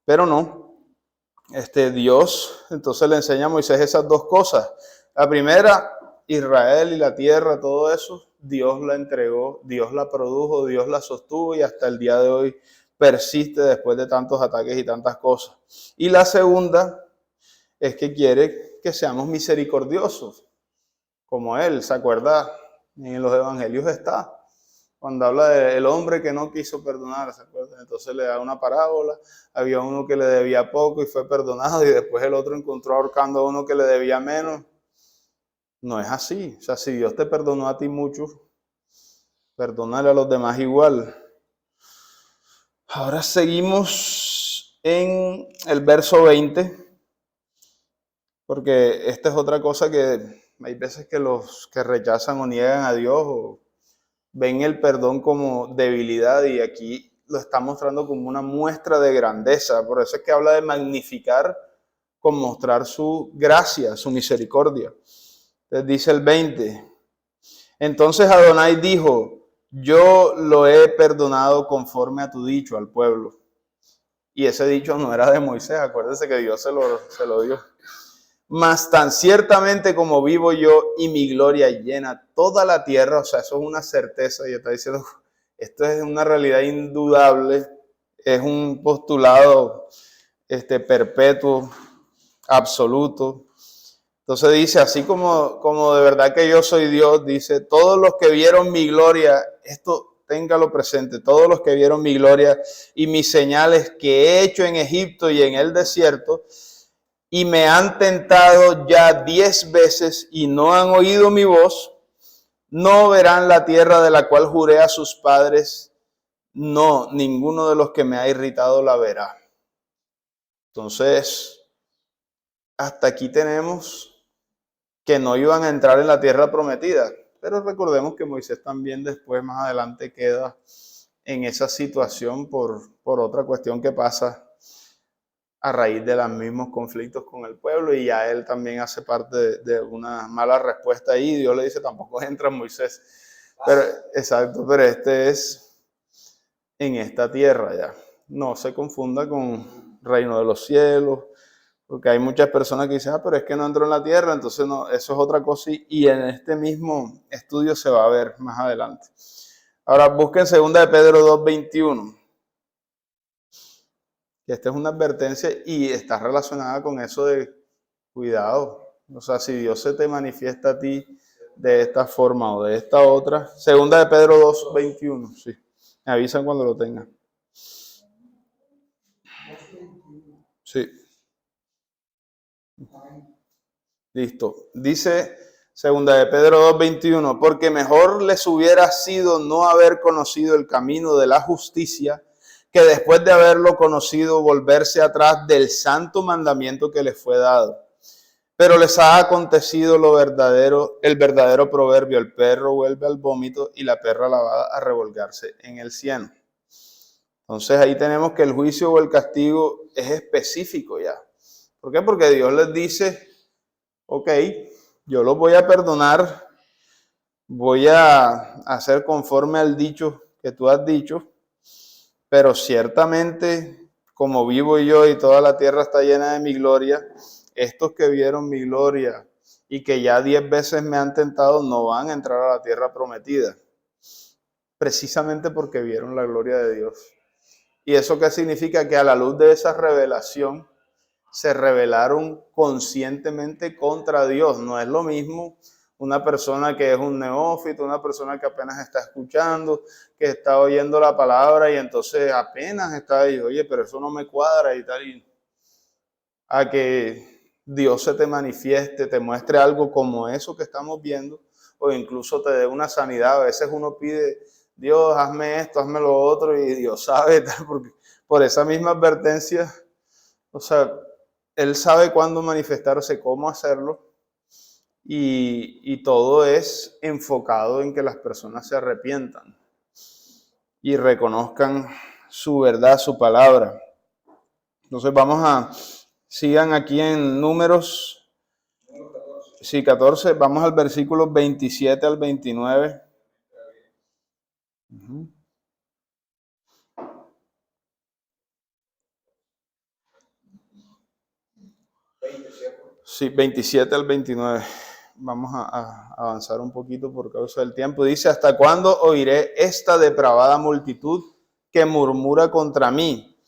Pero no, Dios entonces le enseña a Moisés esas dos cosas. La primera, Israel y la tierra, todo eso, Dios la entregó, Dios la produjo, Dios la sostuvo, y hasta el día de hoy persiste después de tantos ataques y tantas cosas. Y la segunda es que quiere que seamos misericordiosos, como Él. ¿Se acuerda? En los evangelios está, cuando habla del hombre que no quiso perdonar, ¿se acuerdan? Entonces le da una parábola, había uno que le debía poco y fue perdonado, y después el otro encontró ahorcando a uno que le debía menos. No es así. O sea, si Dios te perdonó a ti mucho, perdónale a los demás igual. Ahora seguimos en el verso 20, porque esta es otra cosa que hay veces que los que rechazan o niegan a Dios ven el perdón como debilidad y aquí lo está mostrando como una muestra de grandeza. Por eso es que habla de magnificar con mostrar su gracia, su misericordia. Entonces dice el 20. Entonces Adonai dijo, yo lo he perdonado conforme a tu dicho al pueblo. Y ese dicho no era de Moisés, acuérdense que Dios se lo dio. Mas tan ciertamente como vivo yo y mi gloria llena toda la tierra, o sea, eso es una certeza, y está diciendo, esto es una realidad indudable, es un postulado perpetuo, absoluto. Entonces dice, así como de verdad que yo soy Dios, dice, todos los que vieron mi gloria, esto téngalo presente, todos los que vieron mi gloria y mis señales que he hecho en Egipto y en el desierto, y me han tentado ya 10 veces y no han oído mi voz, no verán la tierra de la cual juré a sus padres, no, ninguno de los que me ha irritado la verá. Entonces, hasta aquí tenemos que no iban a entrar en la tierra prometida. Pero recordemos que Moisés también después, más adelante, queda en esa situación por otra cuestión que pasa a raíz de los mismos conflictos con el pueblo, y ya él también hace parte de una mala respuesta ahí. Dios le dice, tampoco entra Moisés. Pero, exacto, pero este es en esta tierra ya. No se confunda con reino de los cielos, porque hay muchas personas que dicen, pero es que no entró en la tierra, entonces no, eso es otra cosa, y en este mismo estudio se va a ver más adelante. Ahora busquen 2 de Pedro 2:21, que esta es una advertencia y está relacionada con eso de cuidado. O sea, si Dios se te manifiesta a ti de esta forma o de esta otra. 2 de Pedro 2:21, sí. Me avisan cuando lo tengan. Sí. Listo. Dice 2 de Pedro 2:21, porque mejor les hubiera sido no haber conocido el camino de la justicia, que después de haberlo conocido volverse atrás del santo mandamiento que les fue dado. Pero les ha acontecido el verdadero proverbio, el perro vuelve al vómito y la perra lavada a revolgarse en el cieno. Entonces ahí tenemos que el juicio o el castigo es específico ya. ¿Por qué? Porque Dios les dice, ok, yo los voy a perdonar, voy a hacer conforme al dicho que tú has dicho, pero ciertamente, como vivo yo y toda la tierra está llena de mi gloria, estos que vieron mi gloria y que ya 10 veces me han tentado no van a entrar a la tierra prometida, precisamente porque vieron la gloria de Dios. ¿Y eso qué significa? Que a la luz de esa revelación se rebelaron conscientemente contra Dios. No es lo mismo una persona que es un neófito, una persona que apenas está escuchando, que está oyendo la palabra y entonces apenas está ahí, oye, pero eso no me cuadra y tal, y a que Dios se te manifieste, te muestre algo como eso que estamos viendo, o incluso te dé una sanidad. A veces uno pide, Dios, hazme esto, hazme lo otro, y Dios sabe, tal, porque por esa misma advertencia, o sea, Él sabe cuándo manifestarse, cómo hacerlo, y todo es enfocado en que las personas se arrepientan y reconozcan su verdad, su palabra. Entonces sigan aquí en Números, sí, 14, vamos al versículo 27 al 29. Sí, 27 al 29. Vamos a avanzar un poquito por causa del tiempo. Dice, ¿hasta cuándo oiré esta depravada multitud que murmura contra mí?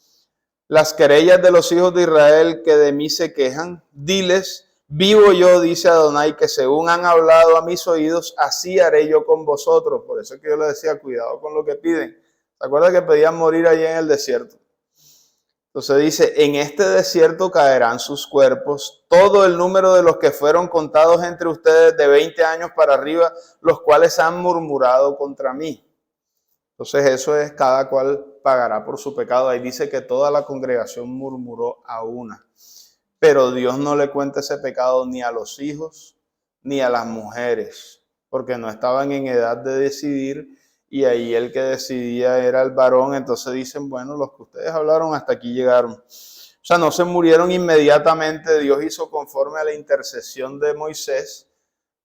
Las querellas de los hijos de Israel que de mí se quejan, diles, vivo yo, dice Adonai, que según han hablado a mis oídos, así haré yo con vosotros. Por eso es que yo les decía, cuidado con lo que piden. ¿Se acuerdan que pedían morir allí en el desierto? Entonces dice, en este desierto caerán sus cuerpos, todo el número de los que fueron contados entre ustedes de 20 años para arriba, los cuales han murmurado contra mí. Entonces eso es, cada cual pagará por su pecado. Ahí dice que toda la congregación murmuró a una. Pero Dios no le cuenta ese pecado ni a los hijos ni a las mujeres, porque no estaban en edad de decidir y ahí el que decidía era el varón. Entonces dicen, bueno, los que ustedes hablaron hasta aquí llegaron. O sea, no se murieron inmediatamente, Dios hizo conforme a la intercesión de Moisés,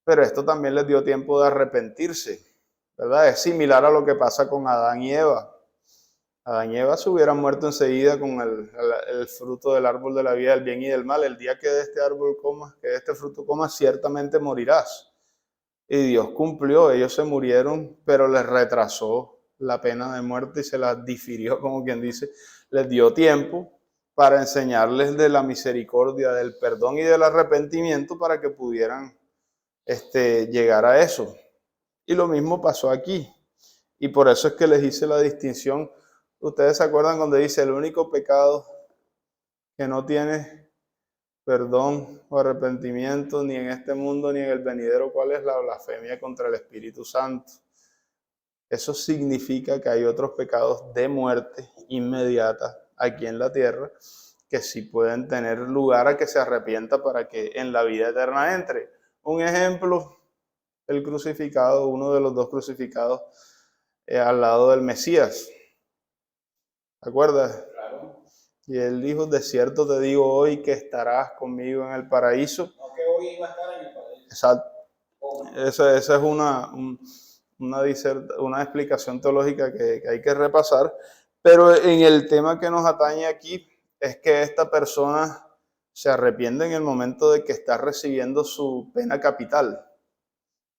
pero esto también les dio tiempo de arrepentirse, ¿verdad? Es similar a lo que pasa con Adán y Eva. Adán y Eva se hubieran muerto enseguida con el fruto del árbol de la vida del bien y del mal. El día que de este árbol comas, que de este fruto comas, ciertamente morirás. Y Dios cumplió, ellos se murieron, pero les retrasó la pena de muerte y se la difirió, como quien dice, les dio tiempo para enseñarles de la misericordia, del perdón y del arrepentimiento para que pudieran llegar a eso. Y lo mismo pasó aquí. Y por eso es que les hice la distinción. Ustedes se acuerdan cuando dice el único pecado que no tiene perdón o arrepentimiento ni en este mundo ni en el venidero, ¿cuál es? La blasfemia contra el Espíritu Santo. Eso significa que hay otros pecados de muerte inmediata aquí en la tierra que sí pueden tener lugar a que se arrepienta para que en la vida eterna entre. Un ejemplo, el crucificado, uno de los dos crucificados al lado del Mesías. ¿Te acuerdas? Claro. Y él dijo, de cierto te digo hoy que estarás conmigo en el paraíso. No que hoy iba a estar en el paraíso. Exacto. Esa es una explicación teológica que hay que repasar. Pero en el tema que nos atañe aquí es que esta persona se arrepiente en el momento de que está recibiendo su pena capital.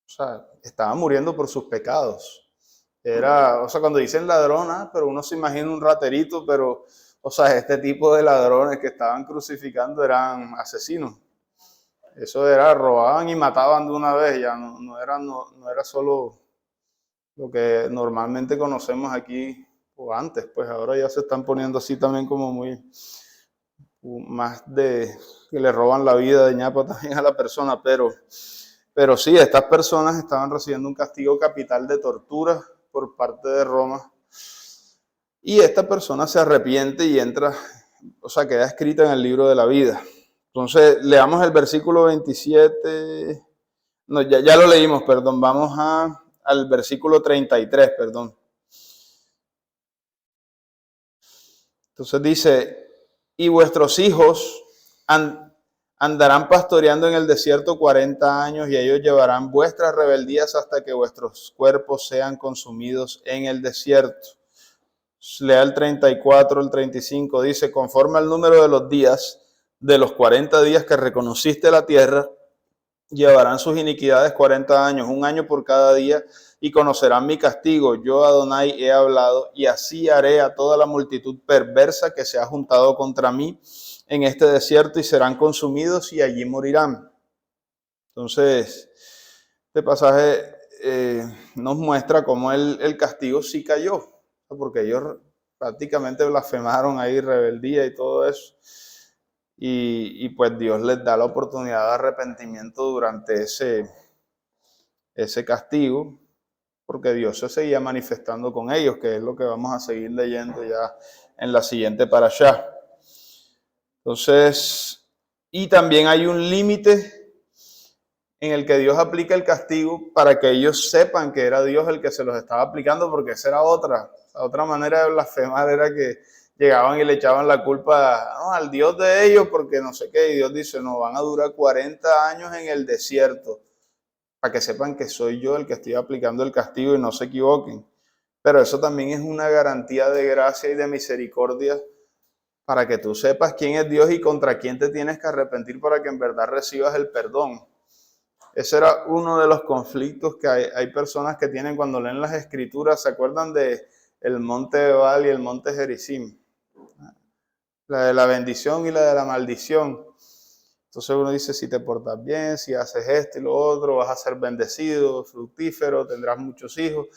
O sea, estaba muriendo por sus pecados. Cuando dicen ladrona, pero uno se imagina un raterito, pero, este tipo de ladrones que estaban crucificando eran asesinos. Eso era, robaban y mataban de una vez, ya no era solo lo que normalmente conocemos aquí o antes, pues ahora ya se están poniendo así también como muy, más de que le roban la vida de ñapa también a la persona, pero sí, estas personas estaban recibiendo un castigo capital de tortura por parte de Roma. Y esta persona se arrepiente y entra, queda escrita en el libro de la vida. Entonces, leamos el versículo 27. No, ya lo leímos, perdón. Vamos al versículo 33, perdón. Entonces dice, y vuestros hijos andarán pastoreando en el desierto 40 años y ellos llevarán vuestras rebeldías hasta que vuestros cuerpos sean consumidos en el desierto. Lea el 34, el 35, dice, conforme al número de los días, de los 40 días que reconociste la tierra, llevarán sus iniquidades 40 años, un año por cada día, y conocerán mi castigo. Yo, Adonai, he hablado, y así haré a toda la multitud perversa que se ha juntado contra mí en este desierto, y serán consumidos y allí morirán. Entonces, este pasaje nos muestra cómo el castigo sí cayó, porque ellos prácticamente blasfemaron ahí, rebeldía y todo eso. Y pues Dios les da la oportunidad de arrepentimiento durante ese castigo, porque Dios se seguía manifestando con ellos, que es lo que vamos a seguir leyendo ya en la siguiente parashá. Entonces, y también hay un límite en el que Dios aplica el castigo para que ellos sepan que era Dios el que se los estaba aplicando, porque esa era otra manera de blasfemar, era que llegaban y le echaban la culpa al Dios de ellos porque no sé qué, y Dios dice, no, van a durar 40 años en el desierto, para que sepan que soy yo el que estoy aplicando el castigo y no se equivoquen. Pero eso también es una garantía de gracia y de misericordia para que tú sepas quién es Dios y contra quién te tienes que arrepentir para que en verdad recibas el perdón. Ese era uno de los conflictos que hay personas que tienen cuando leen las escrituras. ¿Se acuerdan de el monte Ebal y el monte Gerizim? La de la bendición y la de la maldición. Entonces uno dice, si te portas bien, si haces esto y lo otro, vas a ser bendecido, fructífero, tendrás muchos hijos,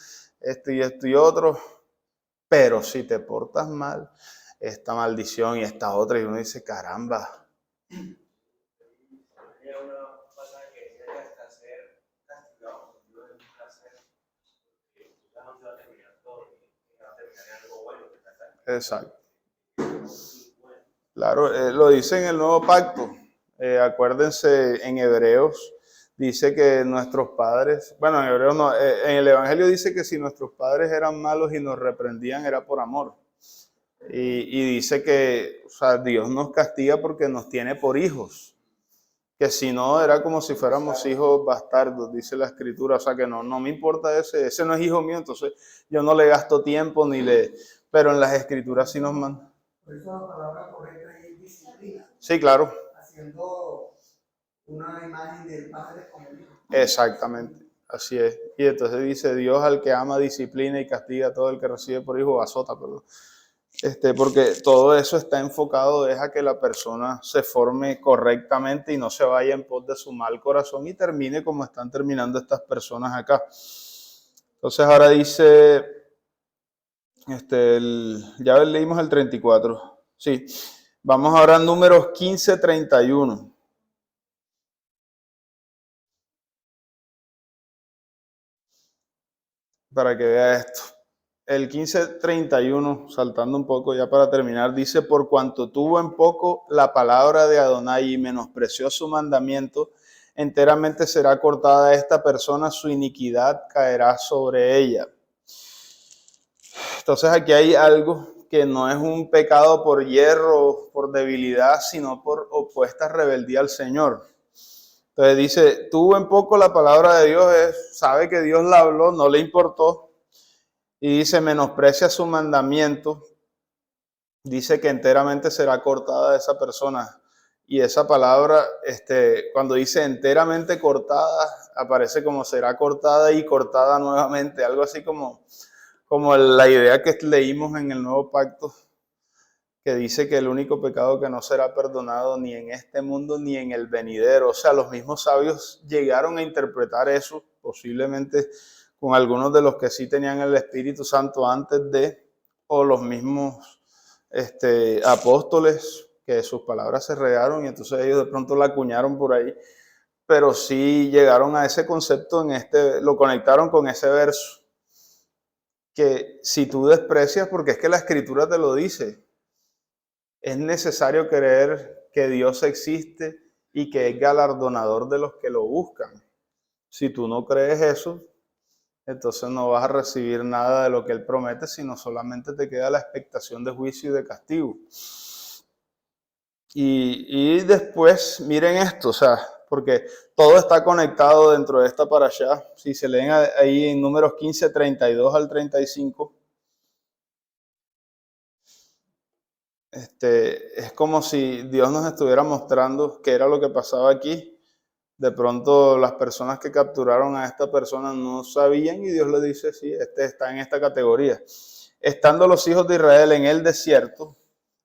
esto y otro. Pero si te portas mal, esta maldición y esta otra, y uno dice, caramba. Exacto. Claro, lo dice en el nuevo pacto. Acuérdense en Hebreos, dice que nuestros padres, bueno, en hebreo no, en el Evangelio dice que si nuestros padres eran malos y nos reprendían era por amor. Y dice que, o sea, Dios nos castiga porque nos tiene por hijos, que si no era como si fuéramos hijos bastardos, dice la Escritura. O sea, que no me importa ese no es hijo mío, entonces yo no le gasto tiempo ni le... Pero en las Escrituras sí nos mandan. Por eso la palabra correcta es disciplina. Sí, claro. Haciendo una imagen del padre con el hijo. Exactamente, así es. Y entonces dice, Dios al que ama disciplina y castiga a todo el que recibe por hijo, azota, perdón. Porque todo eso está enfocado es a que la persona se forme correctamente y no se vaya en pos de su mal corazón y termine como están terminando estas personas acá. Entonces ahora dice, ya leímos el 34, sí. Vamos ahora a números 15:31. Para que vea esto. El 15:31, saltando un poco ya para terminar, dice, por cuanto tuvo en poco la palabra de Adonai y menospreció su mandamiento, enteramente será cortada esta persona, su iniquidad caerá sobre ella. Entonces aquí hay algo que no es un pecado por hierro, por debilidad, sino por opuesta rebeldía al Señor. Entonces dice, tuvo en poco la palabra de Dios, sabe que Dios la habló, no le importó, y dice, menosprecia su mandamiento, dice que enteramente será cortada de esa persona. Y esa palabra, cuando dice enteramente cortada, aparece como será cortada y cortada nuevamente, algo así como la idea que leímos en el Nuevo Pacto, que dice que el único pecado que no será perdonado ni en este mundo ni en el venidero. O sea, los mismos sabios llegaron a interpretar eso, posiblemente con algunos de los que sí tenían el Espíritu Santo antes de, o los mismos apóstoles, que sus palabras se regaron y entonces ellos de pronto la acuñaron por ahí, pero sí llegaron a ese concepto, lo conectaron con ese verso, que si tú desprecias, porque es que la Escritura te lo dice, es necesario creer que Dios existe y que es galardonador de los que lo buscan. Si tú no crees eso, entonces no vas a recibir nada de lo que Él promete, sino solamente te queda la expectación de juicio y de castigo. Y después, miren esto, o sea, porque todo está conectado dentro de esta parashá. Si se leen ahí en números 15:32 al 35, es como si Dios nos estuviera mostrando qué era lo que pasaba aquí. De pronto las personas que capturaron a esta persona no sabían y Dios le dice, sí, está en esta categoría. Estando los hijos de Israel en el desierto,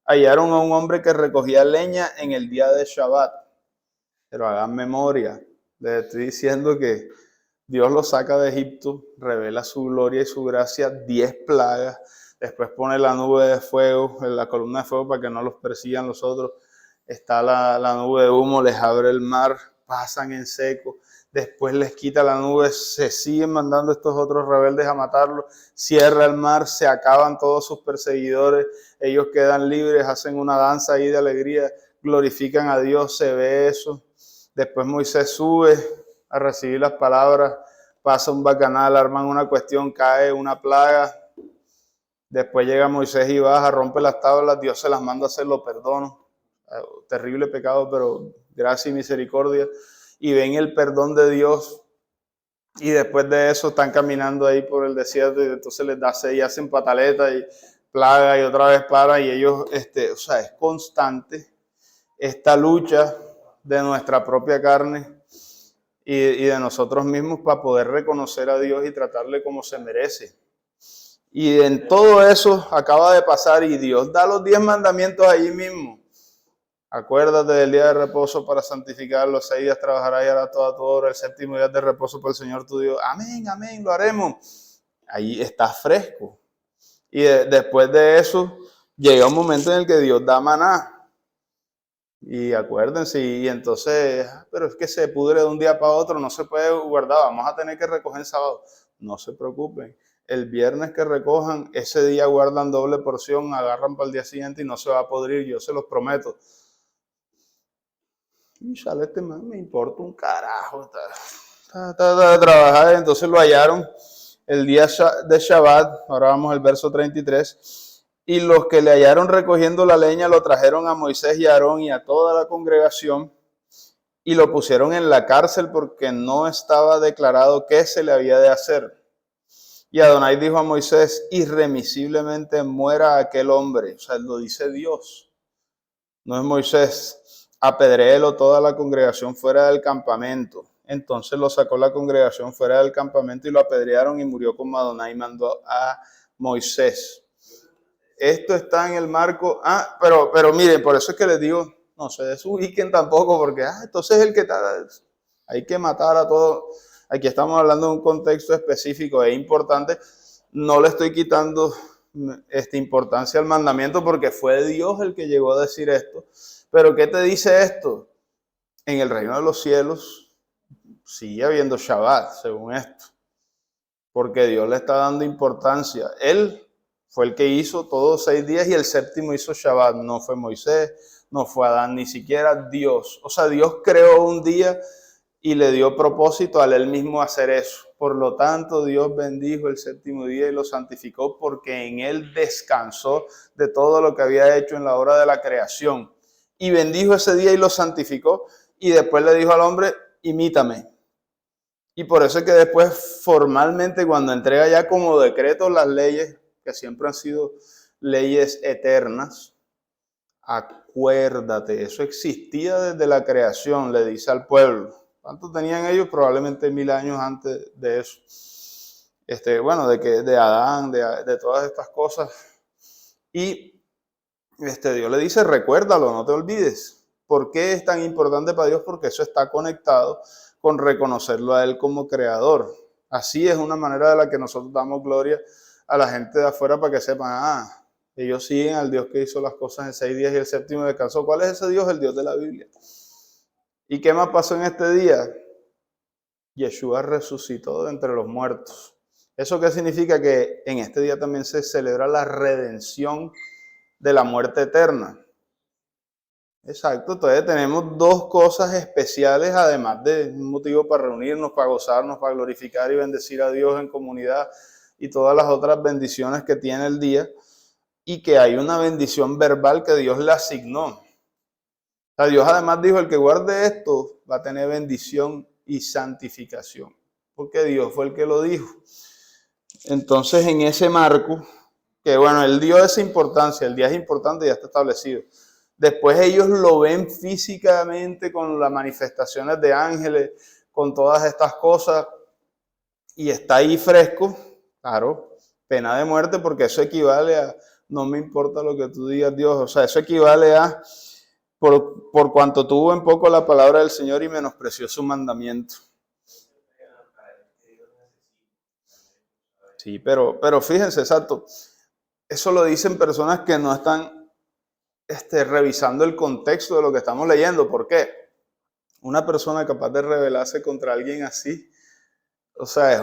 hallaron a un hombre que recogía leña en el día de Shabbat. Pero hagan memoria, les estoy diciendo que Dios los saca de Egipto, revela su gloria y su gracia, 10 plagas, después pone la nube de fuego, la columna de fuego para que no los persigan los otros, está la nube de humo, les abre el mar, pasan en seco, después les quita la nube, se siguen mandando estos otros rebeldes a matarlos, cierra el mar, se acaban todos sus perseguidores, ellos quedan libres, hacen una danza ahí de alegría, glorifican a Dios, se ve eso. Después Moisés sube a recibir las palabras, pasa un bacanal, arman una cuestión, cae una plaga. Después llega Moisés y baja, rompe las tablas, Dios se las manda a hacer, lo perdono. Terrible pecado, pero gracia y misericordia. Y ven el perdón de Dios. Y después de eso están caminando ahí por el desierto y entonces les da sed y hacen pataleta y plaga y otra vez para. Y ellos, o sea, es constante esta lucha de nuestra propia carne y de nosotros mismos para poder reconocer a Dios y tratarle como se merece. Y en todo eso acaba de pasar y Dios da los 10 mandamientos allí mismo. Acuérdate del día de reposo para santificarlo, 6 días trabajarás y harás toda tu obra, el séptimo día de reposo para el Señor tu Dios. Amén, amén, lo haremos. Ahí está fresco. Y después de eso llega un momento en el que Dios da maná. Y acuérdense, y entonces, pero es que se pudre de un día para otro, no se puede guardar, vamos a tener que recoger el sábado. No se preocupen, el viernes que recojan, ese día guardan doble porción, agarran para el día siguiente y no se va a podrir, yo se los prometo. Y sale este man, me importa un carajo. Trabajar. Entonces lo hallaron el día de Shabbat, ahora vamos al verso 33, y los que le hallaron recogiendo la leña lo trajeron a Moisés y a Aarón y a toda la congregación y lo pusieron en la cárcel porque no estaba declarado qué se le había de hacer. Y Adonai dijo a Moisés, irremisiblemente muera aquel hombre. O sea, lo dice Dios, no es Moisés. Apedréelo toda la congregación fuera del campamento. Entonces lo sacó la congregación fuera del campamento y lo apedrearon y murió como Adonai mandó a Moisés. Esto está en el marco. Pero miren, por eso es que les digo, no se desubiquen tampoco, porque entonces el que está, hay que matar a todos. Aquí estamos hablando de un contexto específico e importante. No le estoy quitando importancia al mandamiento porque fue Dios el que llegó a decir esto. Pero ¿qué te dice esto? En el reino de los cielos sigue habiendo Shabbat, según esto. Porque Dios le está dando importancia. Él fue el que hizo todos 6 días y el séptimo hizo Shabbat. No fue Moisés, no fue Adán, ni siquiera Dios. O sea, Dios creó un día y le dio propósito al él mismo hacer eso. Por lo tanto, Dios bendijo el séptimo día y lo santificó porque en él descansó de todo lo que había hecho en la obra de la creación. Y bendijo ese día y lo santificó y después le dijo al hombre, imítame. Y por eso es que después formalmente cuando entrega ya como decreto las leyes, que siempre han sido leyes eternas, acuérdate, eso existía desde la creación, le dice al pueblo. ¿Cuánto tenían ellos? Probablemente 1000 años antes de eso. De Adán, de todas estas cosas. Y Dios le dice, recuérdalo, no te olvides. ¿Por qué es tan importante para Dios? Porque eso está conectado con reconocerlo a Él como creador. Así es una manera de la que nosotros damos gloria a la gente de afuera para que sepan, ellos siguen al Dios que hizo las cosas en 6 días y el séptimo descansó. ¿Cuál es ese Dios? El Dios de la Biblia. ¿Y qué más pasó en este día? Yeshua resucitó de entre los muertos. ¿Eso qué significa? Que en este día también se celebra la redención de la muerte eterna. Exacto, entonces tenemos 2 cosas especiales, además de un motivo para reunirnos, para gozarnos, para glorificar y bendecir a Dios en comunidad y todas las otras bendiciones que tiene el día, y que hay una bendición verbal que Dios le asignó. O sea, Dios además dijo, el que guarde esto va a tener bendición y santificación, porque Dios fue el que lo dijo. Entonces, en ese marco, que bueno, Él dio esa importancia, el día es importante y ya está establecido. Después ellos lo ven físicamente con las manifestaciones de ángeles, con todas estas cosas, y está ahí fresco, claro, pena de muerte, porque eso equivale a, no me importa lo que tú digas, Dios, o sea, eso equivale a, por cuanto tuvo en poco la palabra del Señor y menospreció su mandamiento. Sí, pero fíjense, exacto, eso lo dicen personas que no están revisando el contexto de lo que estamos leyendo. ¿Por qué? Una persona capaz de rebelarse contra alguien así, o sea,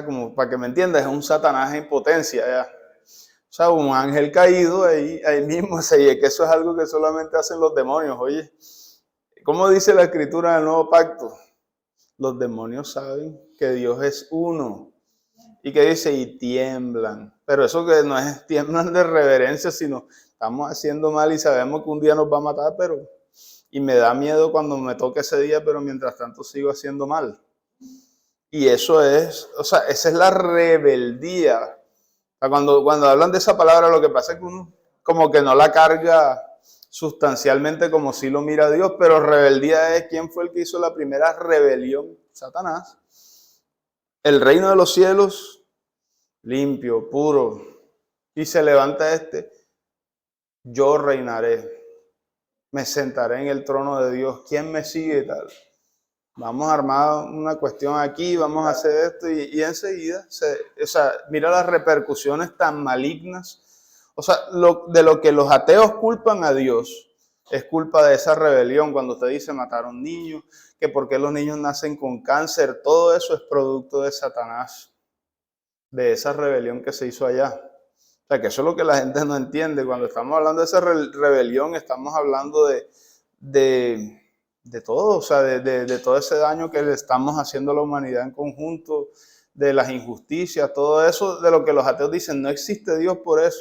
como para que me entiendas, es un Satanás en potencia, ya. O sea, un ángel caído ahí mismo, y que eso es algo que solamente hacen los demonios. Oye, ¿cómo dice la Escritura del Nuevo Pacto? Los demonios saben que Dios es uno. ¿Y qué dice? Y tiemblan. Pero eso que no es tiemblan de reverencia, sino estamos haciendo mal y sabemos que un día nos va a matar, y me da miedo cuando me toque ese día, pero mientras tanto sigo haciendo mal. Y eso es, o sea, esa es la rebeldía. O sea, cuando hablan de esa palabra, lo que pasa es que uno como que no la carga sustancialmente como si lo mira Dios, pero rebeldía es quién fue el que hizo la primera rebelión, Satanás. El reino de los cielos, limpio, puro, y se levanta yo reinaré, me sentaré en el trono de Dios, ¿quién me sigue y tal? Vamos a armar una cuestión aquí, vamos a hacer esto, y enseguida, mira las repercusiones tan malignas. O sea, de lo que los ateos culpan a Dios, es culpa de esa rebelión. Cuando usted dice mataron niños, que por qué los niños nacen con cáncer, todo eso es producto de Satanás, de esa rebelión que se hizo allá. O sea, que eso es lo que la gente no entiende. Cuando estamos hablando de esa rebelión, estamos hablando de de todo, o sea, de todo ese daño que le estamos haciendo a la humanidad en conjunto, de las injusticias, todo eso de lo que los ateos dicen, no existe Dios por eso.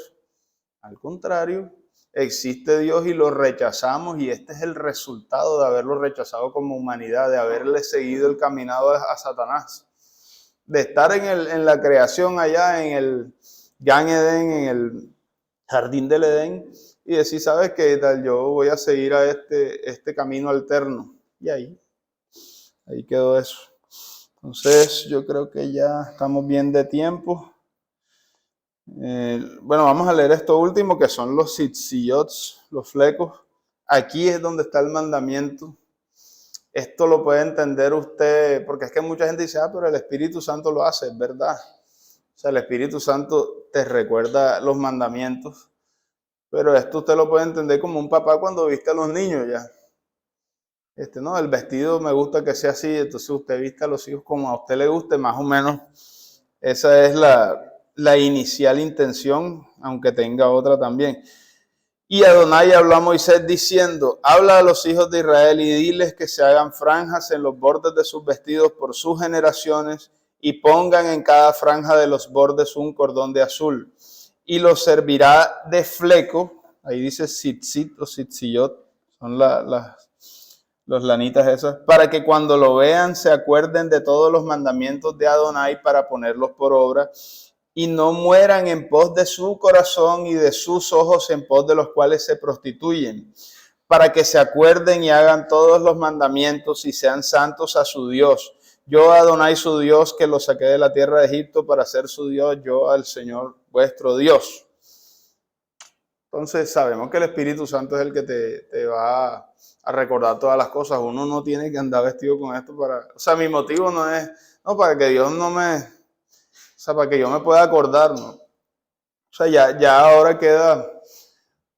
Al contrario, existe Dios y lo rechazamos, y este es el resultado de haberlo rechazado como humanidad, de haberle seguido el caminado a Satanás, de estar en la creación allá en el Gan Edén, en el jardín del Edén, y decir, ¿sabes qué tal? Yo voy a seguir a este camino alterno. Y ahí quedó eso. Entonces, yo creo que ya estamos bien de tiempo. Bueno, vamos a leer esto último, que son los tzitzillots, los flecos. Aquí es donde está el mandamiento. Esto lo puede entender usted, porque es que mucha gente dice, pero el Espíritu Santo lo hace, es verdad. O sea, el Espíritu Santo te recuerda los mandamientos, pero esto usted lo puede entender como un papá cuando viste a los niños ya. No, el vestido me gusta que sea así, entonces usted viste a los hijos como a usted le guste, más o menos. Esa es la inicial intención, aunque tenga otra también. Y Adonai habló a Moisés diciendo, habla a los hijos de Israel y diles que se hagan franjas en los bordes de sus vestidos por sus generaciones, y pongan en cada franja de los bordes un cordón de azul, y los servirá de fleco. Ahí dice tzitzit o tzitzillot, son los lanitas esas, para que cuando lo vean se acuerden de todos los mandamientos de Adonai para ponerlos por obra, y no mueran en pos de su corazón y de sus ojos en pos de los cuales se prostituyen, para que se acuerden y hagan todos los mandamientos y sean santos a su Dios. Yo, Adonai, su Dios, que los saqué de la tierra de Egipto para ser su Dios, yo al Señor vuestro Dios. Entonces sabemos que el Espíritu Santo es el que te va a recordar todas las cosas. Uno no tiene que andar vestido con esto para... O sea, mi motivo no es, no, para que Dios no me... O sea, para que yo me pueda acordar, ¿no? O sea, ya ahora queda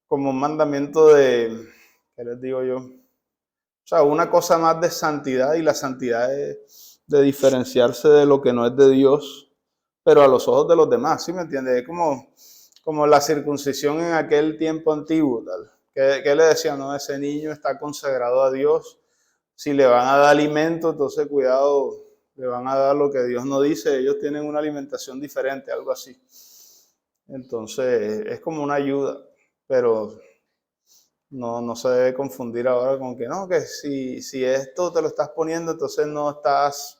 como un mandamiento de... ¿Qué les digo yo? O sea, una cosa más de santidad, y la santidad es de diferenciarse de lo que no es de Dios, pero a los ojos de los demás, ¿sí me entiendes? Es como la circuncisión en aquel tiempo antiguo, tal. ¿Qué le decían? No, ese niño está consagrado a Dios. Si le van a dar alimento, entonces cuidado, le van a dar lo que Dios no dice. Ellos tienen una alimentación diferente, algo así. Entonces, es como una ayuda, pero no se debe confundir ahora con que no, que si esto te lo estás poniendo, entonces no estás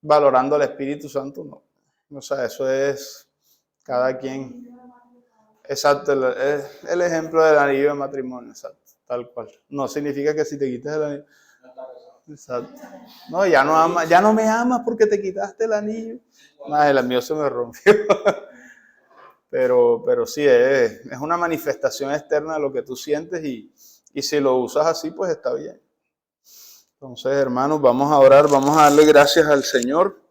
valorando al Espíritu Santo, no. O sea, eso es cada quien. Exacto, el ejemplo del anillo de matrimonio, exacto, tal cual. No significa que si te quitas el anillo. Exacto. No, ya no me amas porque te quitaste el anillo. Más el mío se me rompió. Pero sí, es una manifestación externa de lo que tú sientes, y si lo usas así, pues está bien. Entonces, hermanos, vamos a orar, vamos a darle gracias al Señor.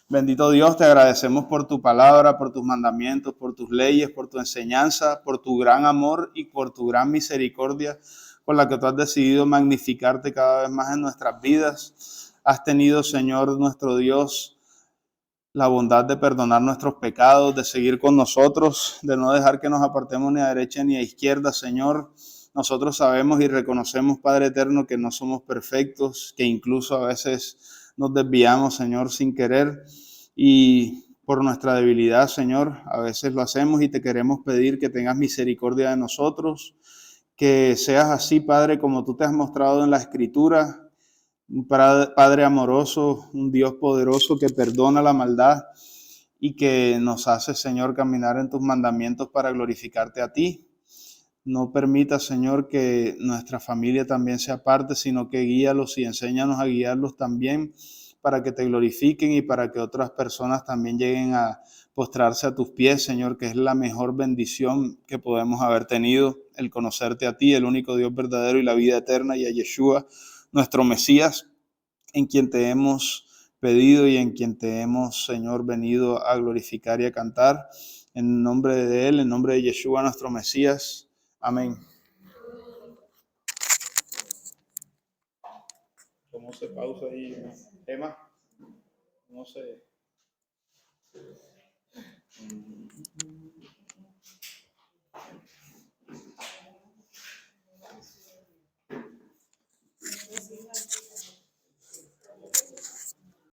Bendito Dios, te agradecemos por tu palabra, por tus mandamientos, por tus leyes, por tu enseñanza, por tu gran amor y por tu gran misericordia con la que tú has decidido magnificarte cada vez más en nuestras vidas. Has tenido, Señor, nuestro Dios, la bondad de perdonar nuestros pecados, de seguir con nosotros, de no dejar que nos apartemos ni a derecha ni a izquierda, Señor. Nosotros sabemos y reconocemos, Padre eterno, que no somos perfectos, que incluso a veces nos desviamos, Señor, sin querer, y por nuestra debilidad, Señor, a veces lo hacemos, y te queremos pedir que tengas misericordia de nosotros, que seas así, Padre, como tú te has mostrado en la Escritura, un Padre amoroso, un Dios poderoso que perdona la maldad y que nos hace, Señor, caminar en tus mandamientos para glorificarte a ti. No permita, Señor, que nuestra familia también se aparte, sino que guíalos y enséñanos a guiarlos también para que te glorifiquen y para que otras personas también lleguen a postrarse a tus pies, Señor, que es la mejor bendición que podemos haber tenido, el conocerte a ti, el único Dios verdadero y la vida eterna, y a Yeshua, nuestro Mesías, en quien te hemos pedido y en quien te hemos, Señor, venido a glorificar y a cantar. En nombre de Él, en nombre de Yeshua, nuestro Mesías. Amén. ¿Cómo se pausa ahí, Emma? ¿Cómo se...?